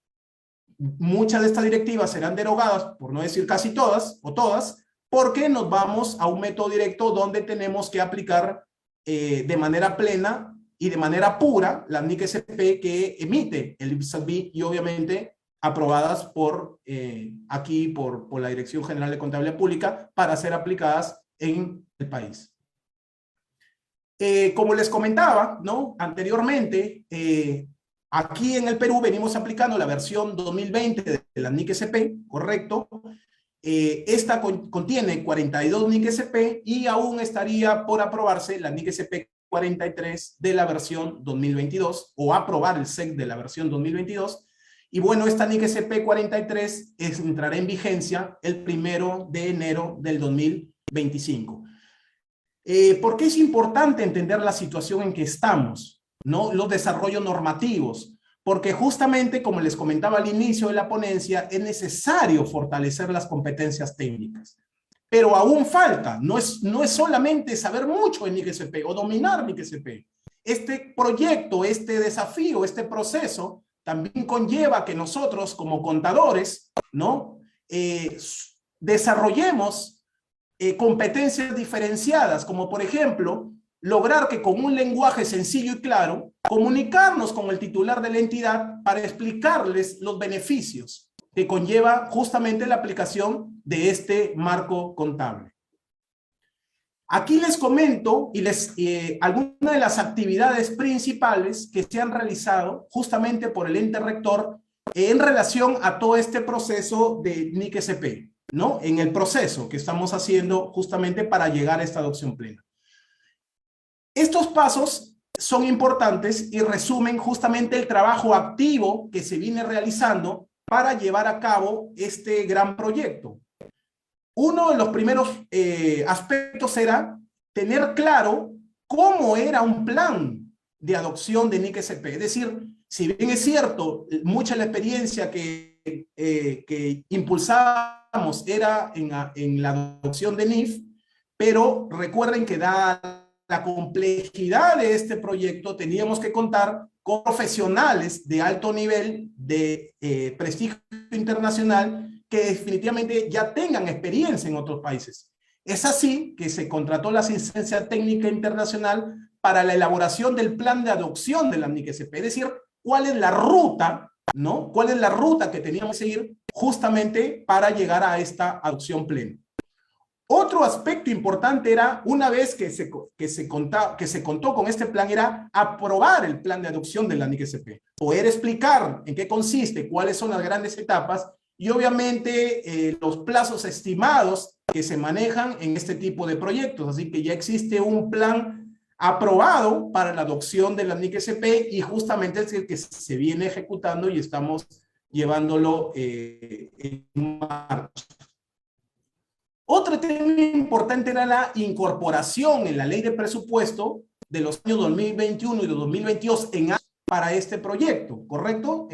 muchas de estas directivas serán derogadas, por no decir casi todas o todas, porque nos vamos a un método directo donde tenemos que aplicar de manera plena y de manera pura las NIC-SP que emite el IPSASB y obviamente aprobadas por aquí por la Dirección General de Contabilidad Pública para ser aplicadas en el país. Como les comentaba, ¿no? Anteriormente, aquí en el Perú venimos aplicando la versión 2020 de la NIC-SP, ¿correcto? Esta contiene 42 NIC-SP y aún estaría por aprobarse la NIC-SP 43 de la versión 2022 o aprobar el SEC de la versión 2022. Y bueno, esta NIC-SP 43 entrará en vigencia el 1 de enero del 2025. ¿Por qué es importante entender la situación en que estamos, ¿no? Los desarrollos normativos. Porque justamente, como les comentaba al inicio de la ponencia, es necesario fortalecer las competencias técnicas. Pero aún falta, no es solamente saber mucho en NIC-SP o dominar NIC-SP. Este proyecto, este desafío, este proceso, también conlleva que nosotros como contadores, ¿no? Desarrollemos competencias diferenciadas, como por ejemplo, lograr que con un lenguaje sencillo y claro, comunicarnos con el titular de la entidad para explicarles los beneficios que conlleva justamente la aplicación de este marco contable. Aquí les comento algunas de las actividades principales que se han realizado justamente por el ente rector en relación a todo este proceso de NIC-SP, ¿no? En el proceso que estamos haciendo justamente para llegar a esta adopción plena. Estos pasos son importantes y resumen justamente el trabajo activo que se viene realizando para llevar a cabo este gran proyecto. Uno de los primeros aspectos era tener claro cómo era un plan de adopción de NIC-SP. Es decir, si bien es cierto, mucha de la experiencia que impulsábamos era en la adopción de NIF, pero recuerden que dada la complejidad de este proyecto, teníamos que contar con profesionales de alto nivel, de prestigio internacional, que definitivamente ya tengan experiencia en otros países. Es así que se contrató la asistencia técnica internacional para la elaboración del plan de adopción de la NIC-SP, es decir, cuál es la ruta, ¿no? ¿Cuál es la ruta que teníamos que seguir justamente para llegar a esta adopción plena? Otro aspecto importante era, una vez que se contó con este plan, era aprobar el plan de adopción de la NIC-SP, poder explicar en qué consiste, cuáles son las grandes etapas y obviamente los plazos estimados que se manejan en este tipo de proyectos. Así que ya existe un plan aprobado para la adopción de la NIC-SP y justamente es el que se viene ejecutando y estamos llevándolo en marcha. Otro tema importante era la incorporación en la ley de presupuesto de los años 2021 y de 2022 para este proyecto, ¿correcto?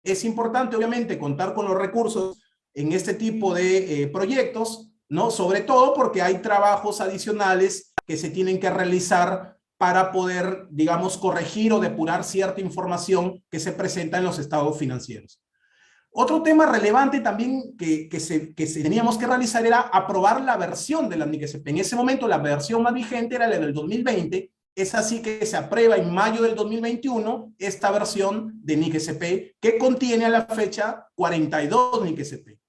Es importante, obviamente, contar con los recursos en este tipo de proyectos, ¿no? Sobre todo porque hay trabajos adicionales que se tienen que realizar para poder, digamos, corregir o depurar cierta información que se presenta en los estados financieros. Otro tema relevante también que teníamos que realizar era aprobar la versión de la NIC-SP. En ese momento la versión más vigente era la del 2020, es así que se aprueba en mayo del 2021 esta versión de NIC-SP que contiene a la fecha 42 NIC-SP.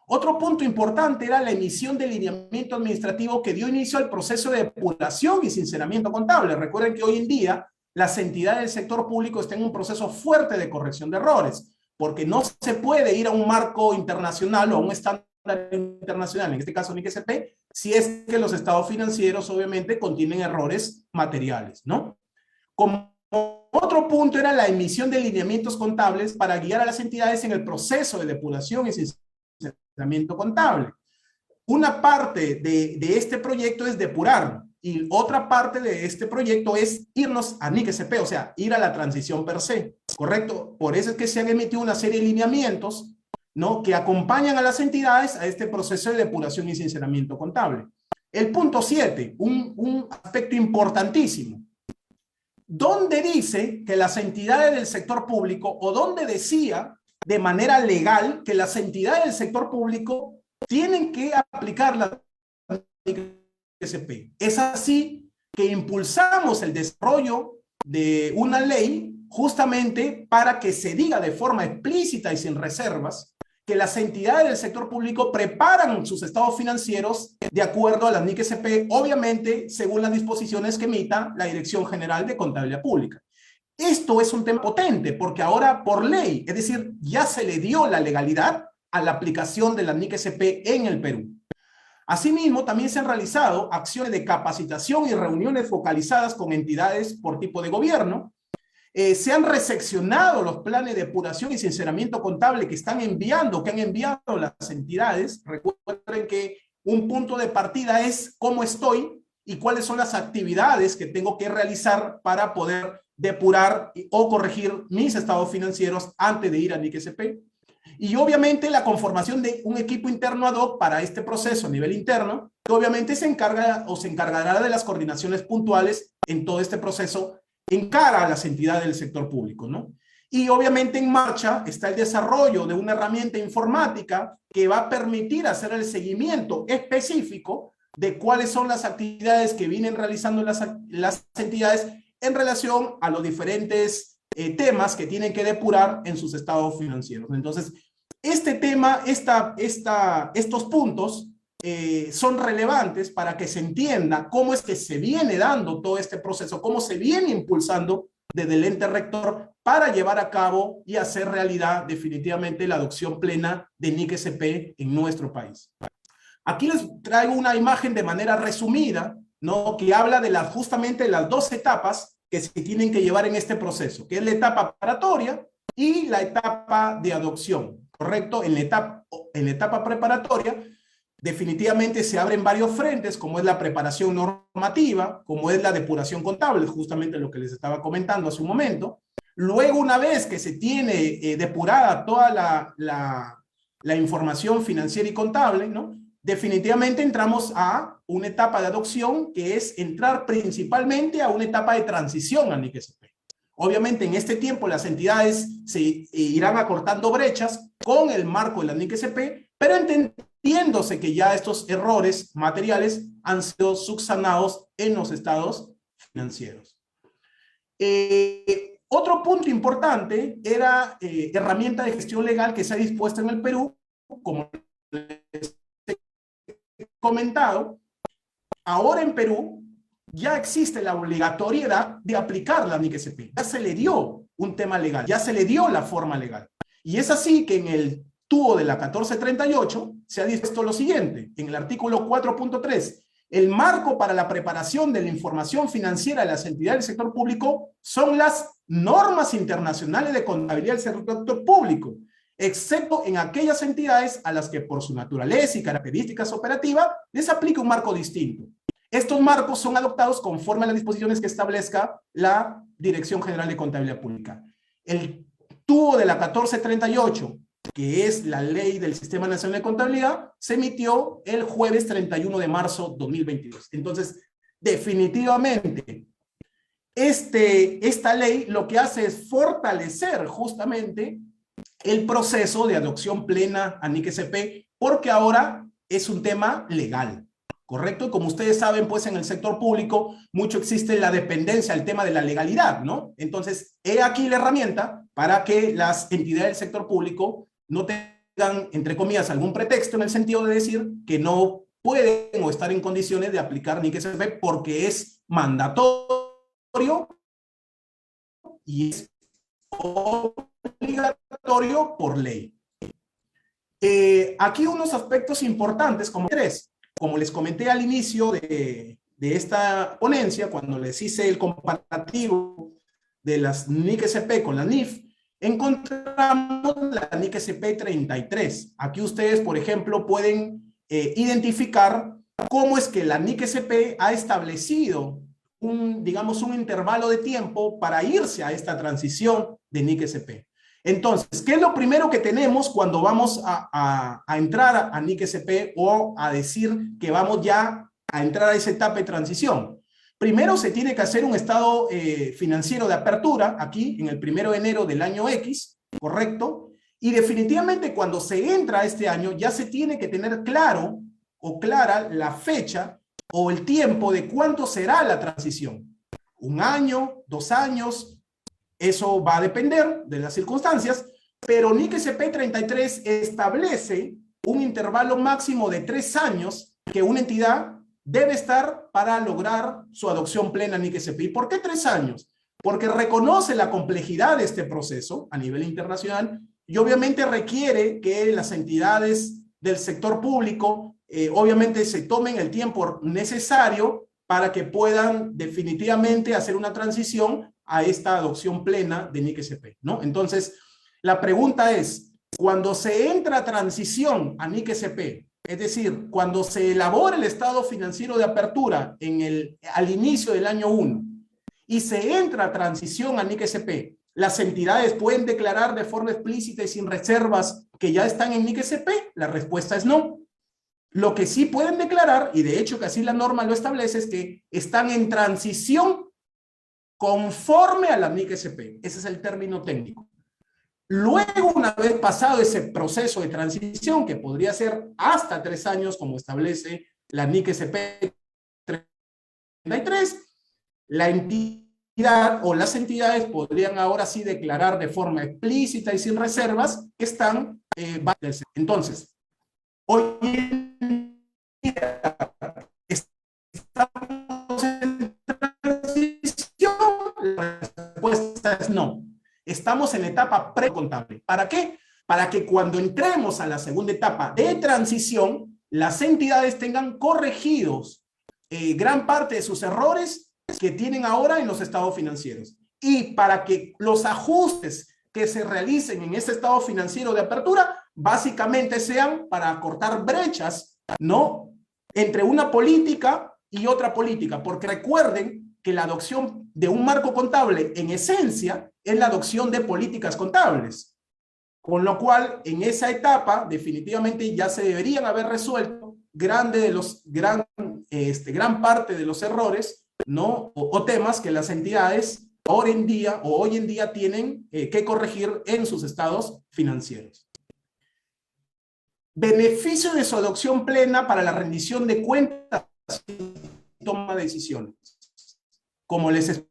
Otro punto importante era la emisión de lineamiento administrativo que dio inicio al proceso de depuración y sinceramiento contable. Recuerden que hoy en día las entidades del sector público están en un proceso fuerte de corrección de errores, porque no se puede ir a un marco internacional o a un estándar internacional, en este caso NIC-SP, si es que los estados financieros obviamente contienen errores materiales, ¿no? Como otro punto era la emisión de lineamientos contables para guiar a las entidades en el proceso de depuración y sinceramiento contable. Una parte de este proyecto es depurar y otra parte de este proyecto es irnos a NIC-SP, o sea, ir a la transición per se, ¿correcto? Por eso es que se han emitido una serie de lineamientos, ¿no? Que acompañan a las entidades a este proceso de depuración y sinceramiento contable. El punto 7, un aspecto importantísimo. ¿dónde dice que las entidades del sector público, o dónde decía de manera legal que las entidades del sector público tienen que aplicar la NIC-SP? Es así que impulsamos el desarrollo de una ley justamente para que se diga de forma explícita y sin reservas que las entidades del sector público preparan sus estados financieros de acuerdo a la NIC-SP, obviamente según las disposiciones que emita la Dirección General de Contabilidad Pública. Esto es un tema potente porque ahora por ley, es decir, ya se le dio la legalidad a la aplicación de la NIC-SP en el Perú. Asimismo, también se han realizado acciones de capacitación y reuniones focalizadas con entidades por tipo de gobierno. Se han reseccionado los planes de depuración y sinceramiento contable que han enviado las entidades. Recuerden que un punto de partida es cómo estoy y cuáles son las actividades que tengo que realizar para poder depurar o corregir mis estados financieros antes de ir a NIC-SP. Y obviamente la conformación de un equipo interno ad hoc para este proceso a nivel interno, que obviamente se encarga o se encargará de las coordinaciones puntuales en todo este proceso en cara a las entidades del sector público, ¿no? Y obviamente en marcha está el desarrollo de una herramienta informática que va a permitir hacer el seguimiento específico de cuáles son las actividades que vienen realizando las entidades en relación a los diferentes temas que tienen que depurar en sus estados financieros. Entonces, este tema, estos puntos son relevantes para que se entienda cómo es que se viene dando todo este proceso, cómo se viene impulsando desde el ente rector para llevar a cabo y hacer realidad definitivamente la adopción plena de NIC-SP en nuestro país. Aquí les traigo una imagen de manera resumida, ¿no?, que habla de justamente las dos etapas que se tienen que llevar en este proceso, que es la etapa preparatoria y la etapa de adopción, ¿correcto? En la etapa preparatoria, definitivamente se abren varios frentes, como es la preparación normativa, como es la depuración contable, justamente lo que les estaba comentando hace un momento. Luego, una vez que se tiene depurada toda la información financiera y contable, ¿no?, definitivamente entramos a una etapa de adopción que es entrar principalmente a una etapa de transición a NIC-SP. Obviamente en este tiempo las entidades se irán acortando brechas con el marco de la NIC-SP, pero entendiéndose que ya estos errores materiales han sido subsanados en los estados financieros. Otro punto importante era herramienta de gestión legal que se ha dispuesto en el Perú, como les comentado. Ahora en Perú ya existe la obligatoriedad de aplicar la NIC-SP. Ya se le dio un tema legal, ya se le dio la forma legal. Y es así que en el TUO de la 1438 se ha dispuesto lo siguiente, en el artículo 4.3, el marco para la preparación de la información financiera de las entidades del sector público son las normas internacionales de contabilidad del sector público, excepto en aquellas entidades a las que por su naturaleza y características operativas les aplica un marco distinto. Estos marcos son adoptados conforme a las disposiciones que establezca la Dirección General de Contabilidad Pública. El TUO de la 1438, que es la ley del Sistema Nacional de Contabilidad, se emitió el jueves 31 de marzo 2022. Entonces, definitivamente, esta ley lo que hace es fortalecer justamente el proceso de adopción plena a NIC-SP, porque ahora es un tema legal, ¿correcto? Como ustedes saben, pues en el sector público mucho existe la dependencia al tema de la legalidad, ¿no? Entonces, he aquí la herramienta para que las entidades del sector público no tengan, entre comillas, algún pretexto en el sentido de decir que no pueden o estar en condiciones de aplicar NIC-SP porque es mandatorio y es obligatorio por ley. Aquí unos aspectos importantes como tres. Como les comenté al inicio de esta ponencia, cuando les hice el comparativo de las NIC-SP con la NIF, encontramos la NIC-SP 33. Aquí ustedes, por ejemplo, pueden identificar cómo es que la NIC-SP ha establecido digamos, un intervalo de tiempo para irse a esta transición de NIC-SP. Entonces, ¿qué es lo primero que tenemos cuando vamos a entrar a NIC-SP o a decir que vamos ya a entrar a esa etapa de transición? Primero se tiene que hacer un estado financiero de apertura, aquí en el 1 de enero del año X, ¿correcto? Y definitivamente cuando se entra a este año ya se tiene que tener claro o clara la fecha o el tiempo de cuánto será la transición. 1 año, 2 años, eso va a depender de las circunstancias, pero NIC SP 33 establece un intervalo máximo de 3 años que una entidad debe estar para lograr su adopción plena NIC SP. ¿Y por qué 3 años? Porque reconoce la complejidad de este proceso a nivel internacional y obviamente requiere que las entidades del sector público obviamente se tomen el tiempo necesario para que puedan definitivamente hacer una transición a esta adopción plena de NIC SP, ¿no? Entonces, la pregunta es, cuando se entra a transición a NIC SP, es decir, cuando se elabora el estado financiero de apertura al inicio del año 1 y se entra a transición a NIC SP, ¿las entidades pueden declarar de forma explícita y sin reservas que ya están en NIC SP? La respuesta es no. Lo que sí pueden declarar, y de hecho que así la norma lo establece, es que están en transición conforme a la NIC SP. Ese es el término técnico. Luego, una vez pasado ese proceso de transición, que podría ser hasta 3 años, como establece la NIC SP 33, la entidad o las entidades podrían ahora sí declarar de forma explícita y sin reservas que están entonces, hoy en día estamos en transición. La respuesta es no. Estamos en etapa precontable. ¿Para qué? Para que cuando entremos a la segunda etapa de transición, las entidades tengan corregidos gran parte de sus errores que tienen ahora en los estados financieros. Y para que los ajustes que se realicen en este estado financiero de apertura, básicamente sean para acortar brechas, ¿no?, entre una política y otra política. Porque recuerden que la adopción de un marco contable, en esencia, es la adopción de políticas contables. Con lo cual, en esa etapa, definitivamente ya se deberían haber resuelto gran parte de los errores, ¿no?, o temas que las entidades hoy en día tienen que corregir en sus estados financieros. Beneficio de su adopción plena para la rendición de cuentas y toma de decisiones. Como les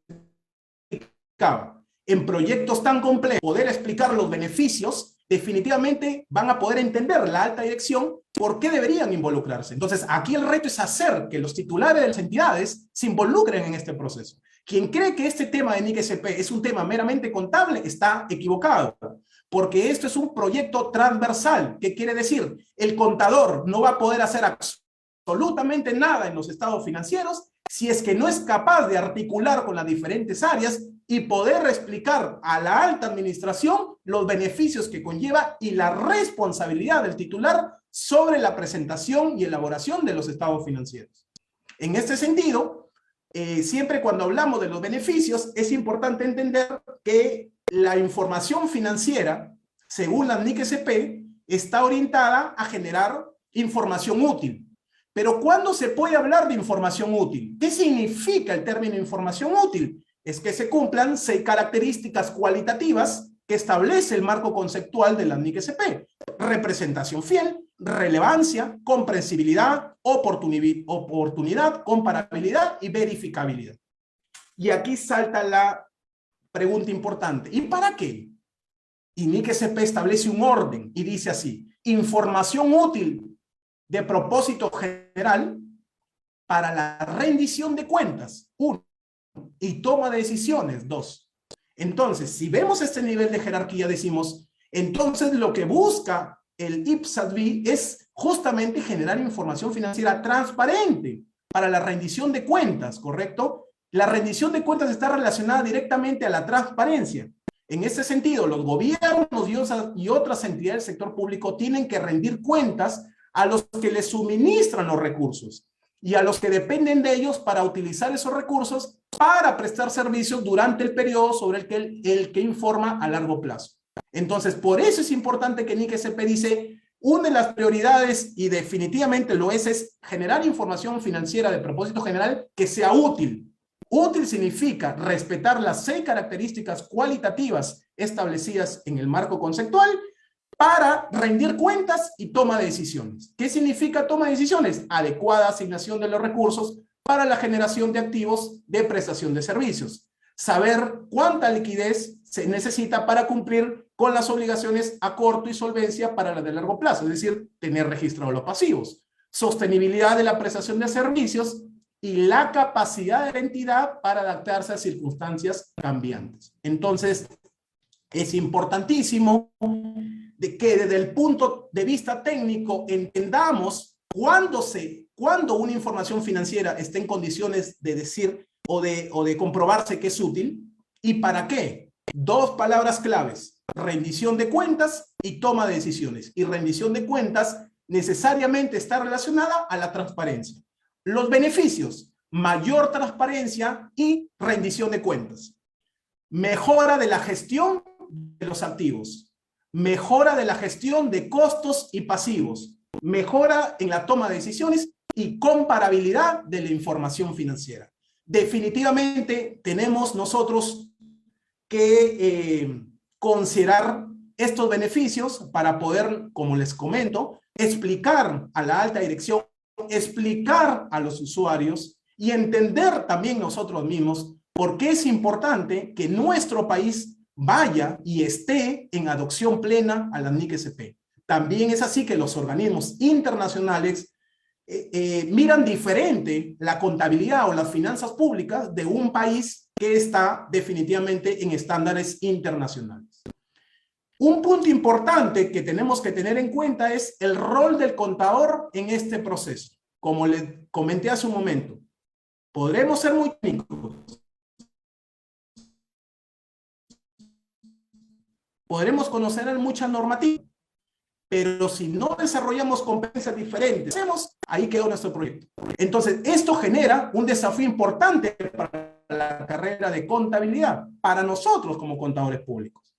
explicaba, en proyectos tan complejos, poder explicar los beneficios, definitivamente van a poder entender la alta dirección por qué deberían involucrarse. Entonces, aquí el reto es hacer que los titulares de las entidades se involucren en este proceso. Quien cree que este tema de NIC SP es un tema meramente contable está equivocado, porque esto es un proyecto transversal. ¿Qué quiere decir? El contador no va a poder hacer absolutamente nada en los estados financieros si es que no es capaz de articular con las diferentes áreas y poder explicar a la alta administración los beneficios que conlleva y la responsabilidad del titular sobre la presentación y elaboración de los estados financieros. En este sentido, siempre cuando hablamos de los beneficios, es importante entender que la información financiera, según la NIC SP, está orientada a generar información útil. Pero ¿cuándo se puede hablar de información útil? ¿Qué significa el término información útil? Es que se cumplan 6 características cualitativas que establece el marco conceptual de la NIC SP. Representación fiel, relevancia, comprensibilidad, oportunidad, comparabilidad y verificabilidad. Y aquí salta la pregunta importante. ¿Y para qué? Y NIC SP establece un orden y dice así: información útil de propósito general para la rendición de cuentas, 1, y toma de decisiones, 2. Entonces, si vemos este nivel de jerarquía, decimos, entonces lo que busca el IPSASB es justamente generar información financiera transparente para la rendición de cuentas, ¿correcto? La rendición de cuentas está relacionada directamente a la transparencia. En ese sentido, los gobiernos y otras entidades del sector público tienen que rendir cuentas a los que les suministran los recursos y a los que dependen de ellos para utilizar esos recursos para prestar servicios durante el periodo sobre el que informa a largo plazo. Entonces, por eso es importante que NIC SP dice, una de las prioridades, y definitivamente lo es generar información financiera de propósito general que sea útil. Útil significa respetar las 6 características cualitativas establecidas en el marco conceptual para rendir cuentas y toma de decisiones. ¿Qué significa toma de decisiones? Adecuada asignación de los recursos para la generación de activos de prestación de servicios. Saber cuánta liquidez se necesita para cumplir con las obligaciones a corto y solvencia para las de largo plazo, es decir, tener registrados los pasivos. Sostenibilidad de la prestación de servicios y la capacidad de la entidad para adaptarse a circunstancias cambiantes. Entonces, es importantísimo de que desde el punto de vista técnico entendamos cuándo una información financiera está en condiciones de decir o de comprobarse que es útil y para qué. 2 palabras claves: rendición de cuentas y toma de decisiones. Y rendición de cuentas necesariamente está relacionada a la transparencia. Los beneficios: mayor transparencia y rendición de cuentas. Mejora de la gestión de los activos. Mejora de la gestión de costos y pasivos. Mejora en la toma de decisiones y comparabilidad de la información financiera. Definitivamente tenemos nosotros que considerar estos beneficios para poder, como les comento, explicar a la alta dirección, explicar a los usuarios y entender también nosotros mismos por qué es importante que nuestro país vaya y esté en adopción plena a la NIC-SP. También es así que los organismos internacionales miran diferente la contabilidad o las finanzas públicas de un país que está definitivamente en estándares internacionales. Un punto importante que tenemos que tener en cuenta es el rol del contador en este proceso. Como les comenté hace un momento, podremos ser muy técnicos, podremos conocer mucha normativa, pero si no desarrollamos competencias diferentes, ahí quedó nuestro proyecto. Entonces, esto genera un desafío importante para la carrera de contabilidad, para nosotros como contadores públicos.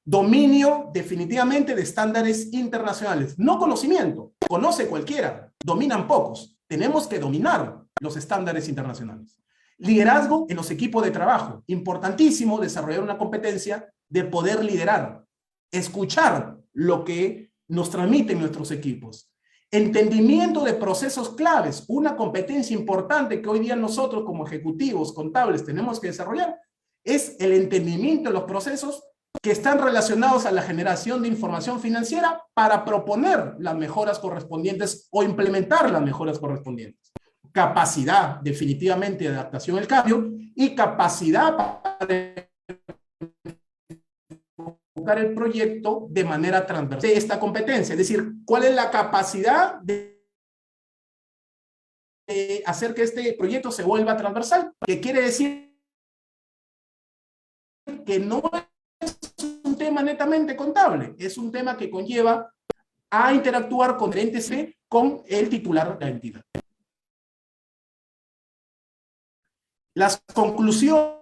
Dominio definitivamente de estándares internacionales. No conocimiento, conoce cualquiera, dominan pocos. Tenemos que dominar los estándares internacionales. Liderazgo en los equipos de trabajo. Importantísimo desarrollar una competencia de poder liderar, escuchar lo que nos transmiten nuestros equipos. Entendimiento de procesos claves, una competencia importante que hoy día nosotros como ejecutivos contables tenemos que desarrollar, es el entendimiento de los procesos que están relacionados a la generación de información financiera para proponer las mejoras correspondientes o implementar las mejoras correspondientes. Capacidad definitivamente de adaptación al cambio y capacidad para enfocar el proyecto de manera transversal de esta competencia, es decir, cuál es la capacidad de hacer que este proyecto se vuelva transversal, que quiere decir que no es un tema netamente contable, es un tema que conlleva a interactuar con el ente con el titular de la entidad. Las conclusiones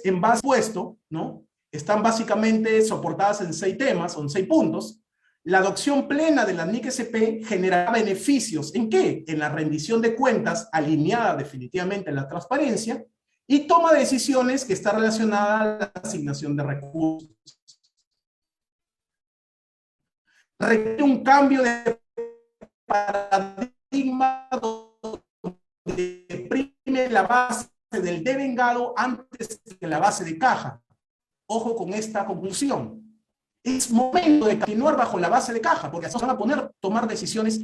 en base a puesto, ¿no?, están básicamente soportadas en 6 temas, o en 6 puntos. La adopción plena de la NIC-SP generará beneficios. ¿En qué? En la rendición de cuentas, alineada definitivamente a la transparencia, y toma de decisiones que está relacionada a la asignación de recursos. Requiere un cambio de paradigma donde prime la base del devengado antes que la base de caja. Ojo con esta conclusión. Es momento de continuar bajo la base de caja, porque así nos van a tomar decisiones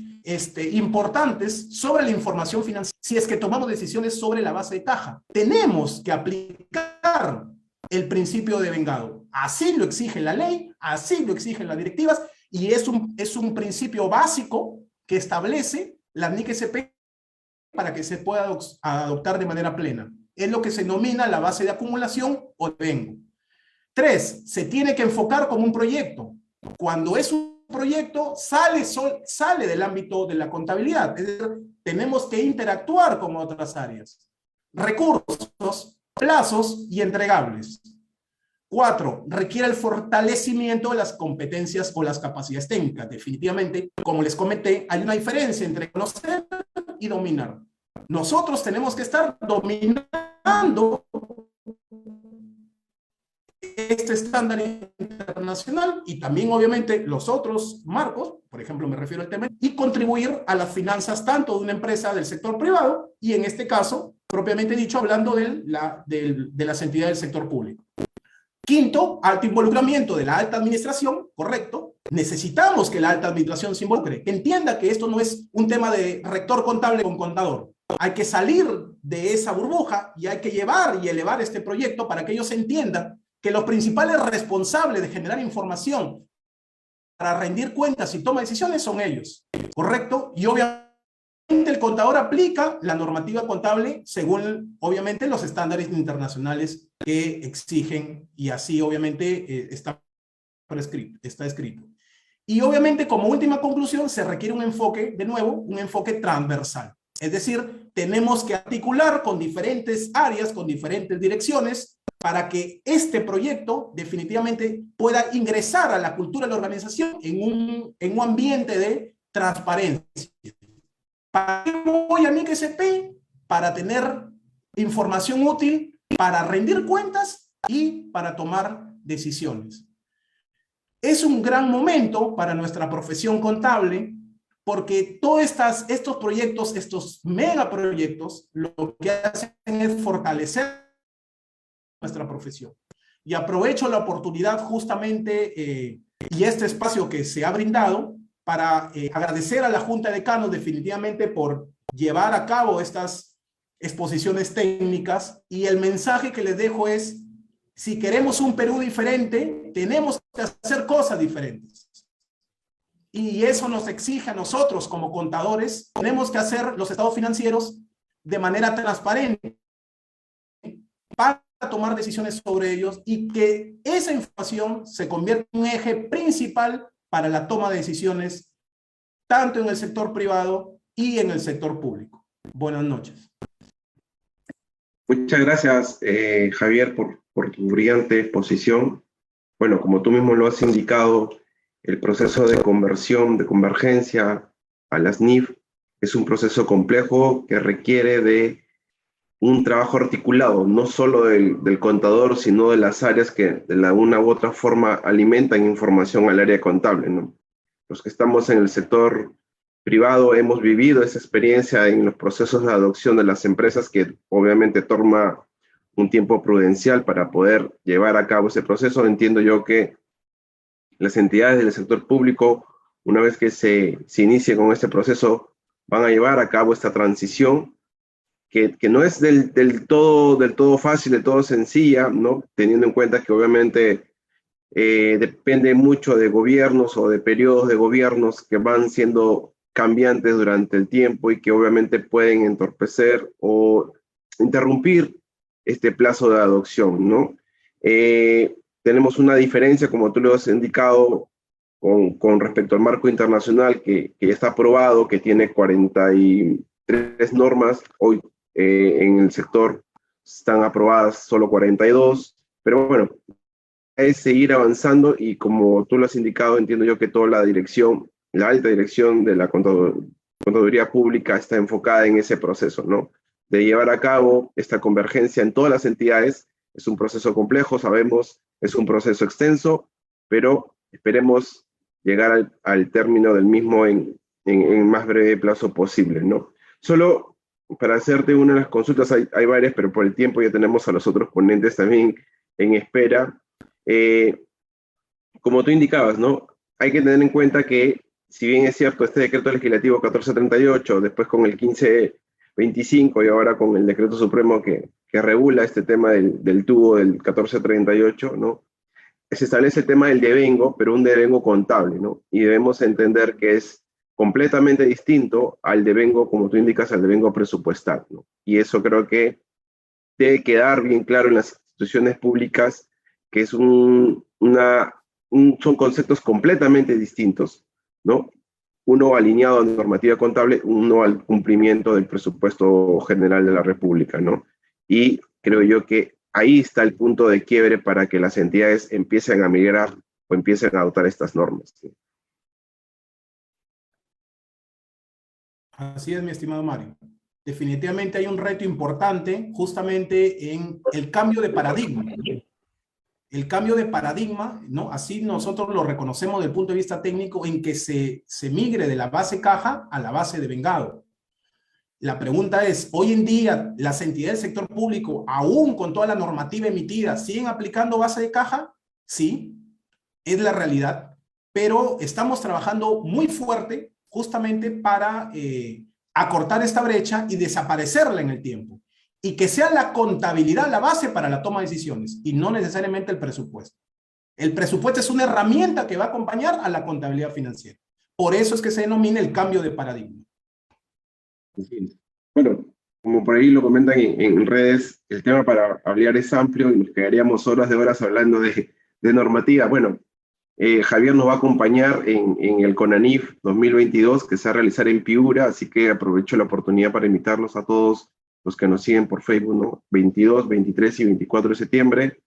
importantes sobre la información financiera. Si es que tomamos decisiones sobre la base de caja, tenemos que aplicar el principio de devengado. Así lo exige la ley, así lo exigen las directivas, y es un principio básico que establece la NIC-SP para que se pueda adoptar de manera plena. Es lo que se denomina la base de acumulación o devengo. 3, se tiene que enfocar como un proyecto. Cuando es un proyecto, sale del ámbito de la contabilidad. Es decir, tenemos que interactuar con otras áreas. Recursos, plazos y entregables. 4, requiere el fortalecimiento de las competencias o las capacidades técnicas. Definitivamente, como les comenté, hay una diferencia entre conocer y dominar. Nosotros tenemos que estar dominando este estándar internacional y también obviamente los otros marcos, por ejemplo me refiero al tema, y contribuir a las finanzas tanto de una empresa del sector privado y en este caso, propiamente dicho, hablando de las entidades del sector público. Quinto, alto involucramiento de la alta administración, correcto. Necesitamos que la alta administración se involucre, que entienda que esto no es un tema de rector contable con contador. Hay que salir de esa burbuja y hay que llevar y elevar este proyecto para que ellos entiendan que los principales responsables de generar información para rendir cuentas y toma decisiones son ellos, ¿correcto? Y obviamente el contador aplica la normativa contable según, obviamente, los estándares internacionales que exigen y así, obviamente, está escrito. Y obviamente, como última conclusión, se requiere un enfoque, de nuevo, un enfoque transversal. Es decir, tenemos que articular con diferentes áreas, con diferentes direcciones, para que este proyecto definitivamente pueda ingresar a la cultura de la organización en un ambiente de transparencia. ¿Para qué voy a NIC-SP? Para tener información útil, para rendir cuentas y para tomar decisiones. Es un gran momento para nuestra profesión contable porque todos estos proyectos, estos megaproyectos, lo que hacen es fortalecer nuestra profesión. Y aprovecho la oportunidad justamente y este espacio que se ha brindado para agradecer a la Junta de Decanos definitivamente por llevar a cabo estas exposiciones técnicas y el mensaje que les dejo es, si queremos un Perú diferente, tenemos que hacer cosas diferentes. Y eso nos exige a nosotros como contadores, tenemos que hacer los estados financieros de manera transparente para tomar decisiones sobre ellos y que esa información se convierta en un eje principal para la toma de decisiones tanto en el sector privado y en el sector público. Buenas noches. Muchas gracias, Javier, por tu brillante exposición. Bueno, como tú mismo lo has indicado, el proceso de conversión, de convergencia a las NIF es un proceso complejo que requiere de un trabajo articulado, no solo del contador, sino de las áreas que de una u otra forma alimentan información al área contable, ¿no? Los que estamos en el sector privado hemos vivido esa experiencia en los procesos de adopción de las empresas que obviamente toma un tiempo prudencial para poder llevar a cabo ese proceso. Entiendo yo que las entidades del sector público, una vez que se inicie con este proceso, van a llevar a cabo esta transición que no es del todo fácil, del todo sencilla, ¿no? Teniendo en cuenta que obviamente depende mucho de gobiernos o de periodos de gobiernos que van siendo cambiantes durante el tiempo y que obviamente pueden entorpecer o interrumpir este plazo de adopción, ¿no? Tenemos una diferencia, como tú lo has indicado, con respecto al marco internacional que ya está aprobado, que tiene 43 normas. Hoy en el sector están aprobadas solo 42, pero bueno, es seguir avanzando y como tú lo has indicado, entiendo yo que toda la dirección, la alta dirección de la contaduría pública está enfocada en ese proceso, ¿no? De llevar a cabo esta convergencia en todas las entidades. Es un proceso complejo, sabemos, es un proceso extenso, pero esperemos llegar al término del mismo en más breve plazo posible, ¿no? Solo para hacerte una de las consultas, hay varias, pero por el tiempo ya tenemos a los otros ponentes también en espera. Como tú indicabas, ¿no? Hay que tener en cuenta que, si bien es cierto, este decreto legislativo 1438, después con el 1525 y ahora con el decreto supremo que regula este tema del tubo del 1438, ¿no? Se establece el tema del devengo, pero un devengo contable, ¿no? Y debemos entender que es completamente distinto al devengo, como tú indicas, al devengo presupuestal, ¿no? Y eso creo que debe quedar bien claro en las instituciones públicas, que son conceptos completamente distintos, ¿no? Uno alineado a la normativa contable, uno al cumplimiento del presupuesto general de la República, ¿no? Y creo yo que ahí está el punto de quiebre para que las entidades empiecen a migrar o empiecen a adoptar estas normas, ¿sí? Así es, mi estimado Mario. definitivamente hay un reto importante justamente en el cambio de paradigma. El cambio de paradigma, ¿no? Así nosotros lo reconocemos desde el punto de vista técnico, en que se migre de la base caja a la base de vengado. La pregunta es, hoy en día las entidades del sector público, aún con toda la normativa emitida, ¿siguen aplicando base de caja? Sí, es la realidad, pero estamos trabajando muy fuerte justamente para acortar esta brecha y desaparecerla en el tiempo. Y que sea la contabilidad la base para la toma de decisiones y no necesariamente el presupuesto. El presupuesto es una herramienta que va a acompañar a la contabilidad financiera. Por eso es que se denomina el cambio de paradigma. Bueno, como por ahí lo comentan en redes, el tema para hablar es amplio y nos quedaríamos horas de horas hablando de normativa. Bueno, Javier nos va a acompañar en el CONANIF 2022 que se va a realizar en Piura, así que aprovecho la oportunidad para invitarlos a todos los que nos siguen por Facebook, ¿no? 22, 23 y 24 de septiembre,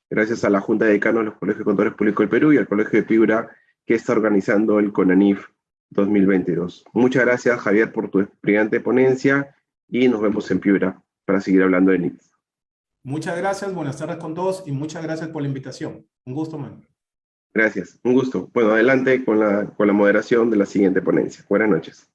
gracias a la Junta de Decanos de los Colegios de Contadores Públicos del Perú y al Colegio de Piura, que está organizando el CONANIF 2022. Muchas gracias, Javier, por tu brillante ponencia y nos vemos en Piura para seguir hablando de NIF. Muchas gracias, buenas tardes con todos y muchas gracias por la invitación. Un gusto, man. Gracias, un gusto. Bueno, adelante con la moderación de la siguiente ponencia. Buenas noches.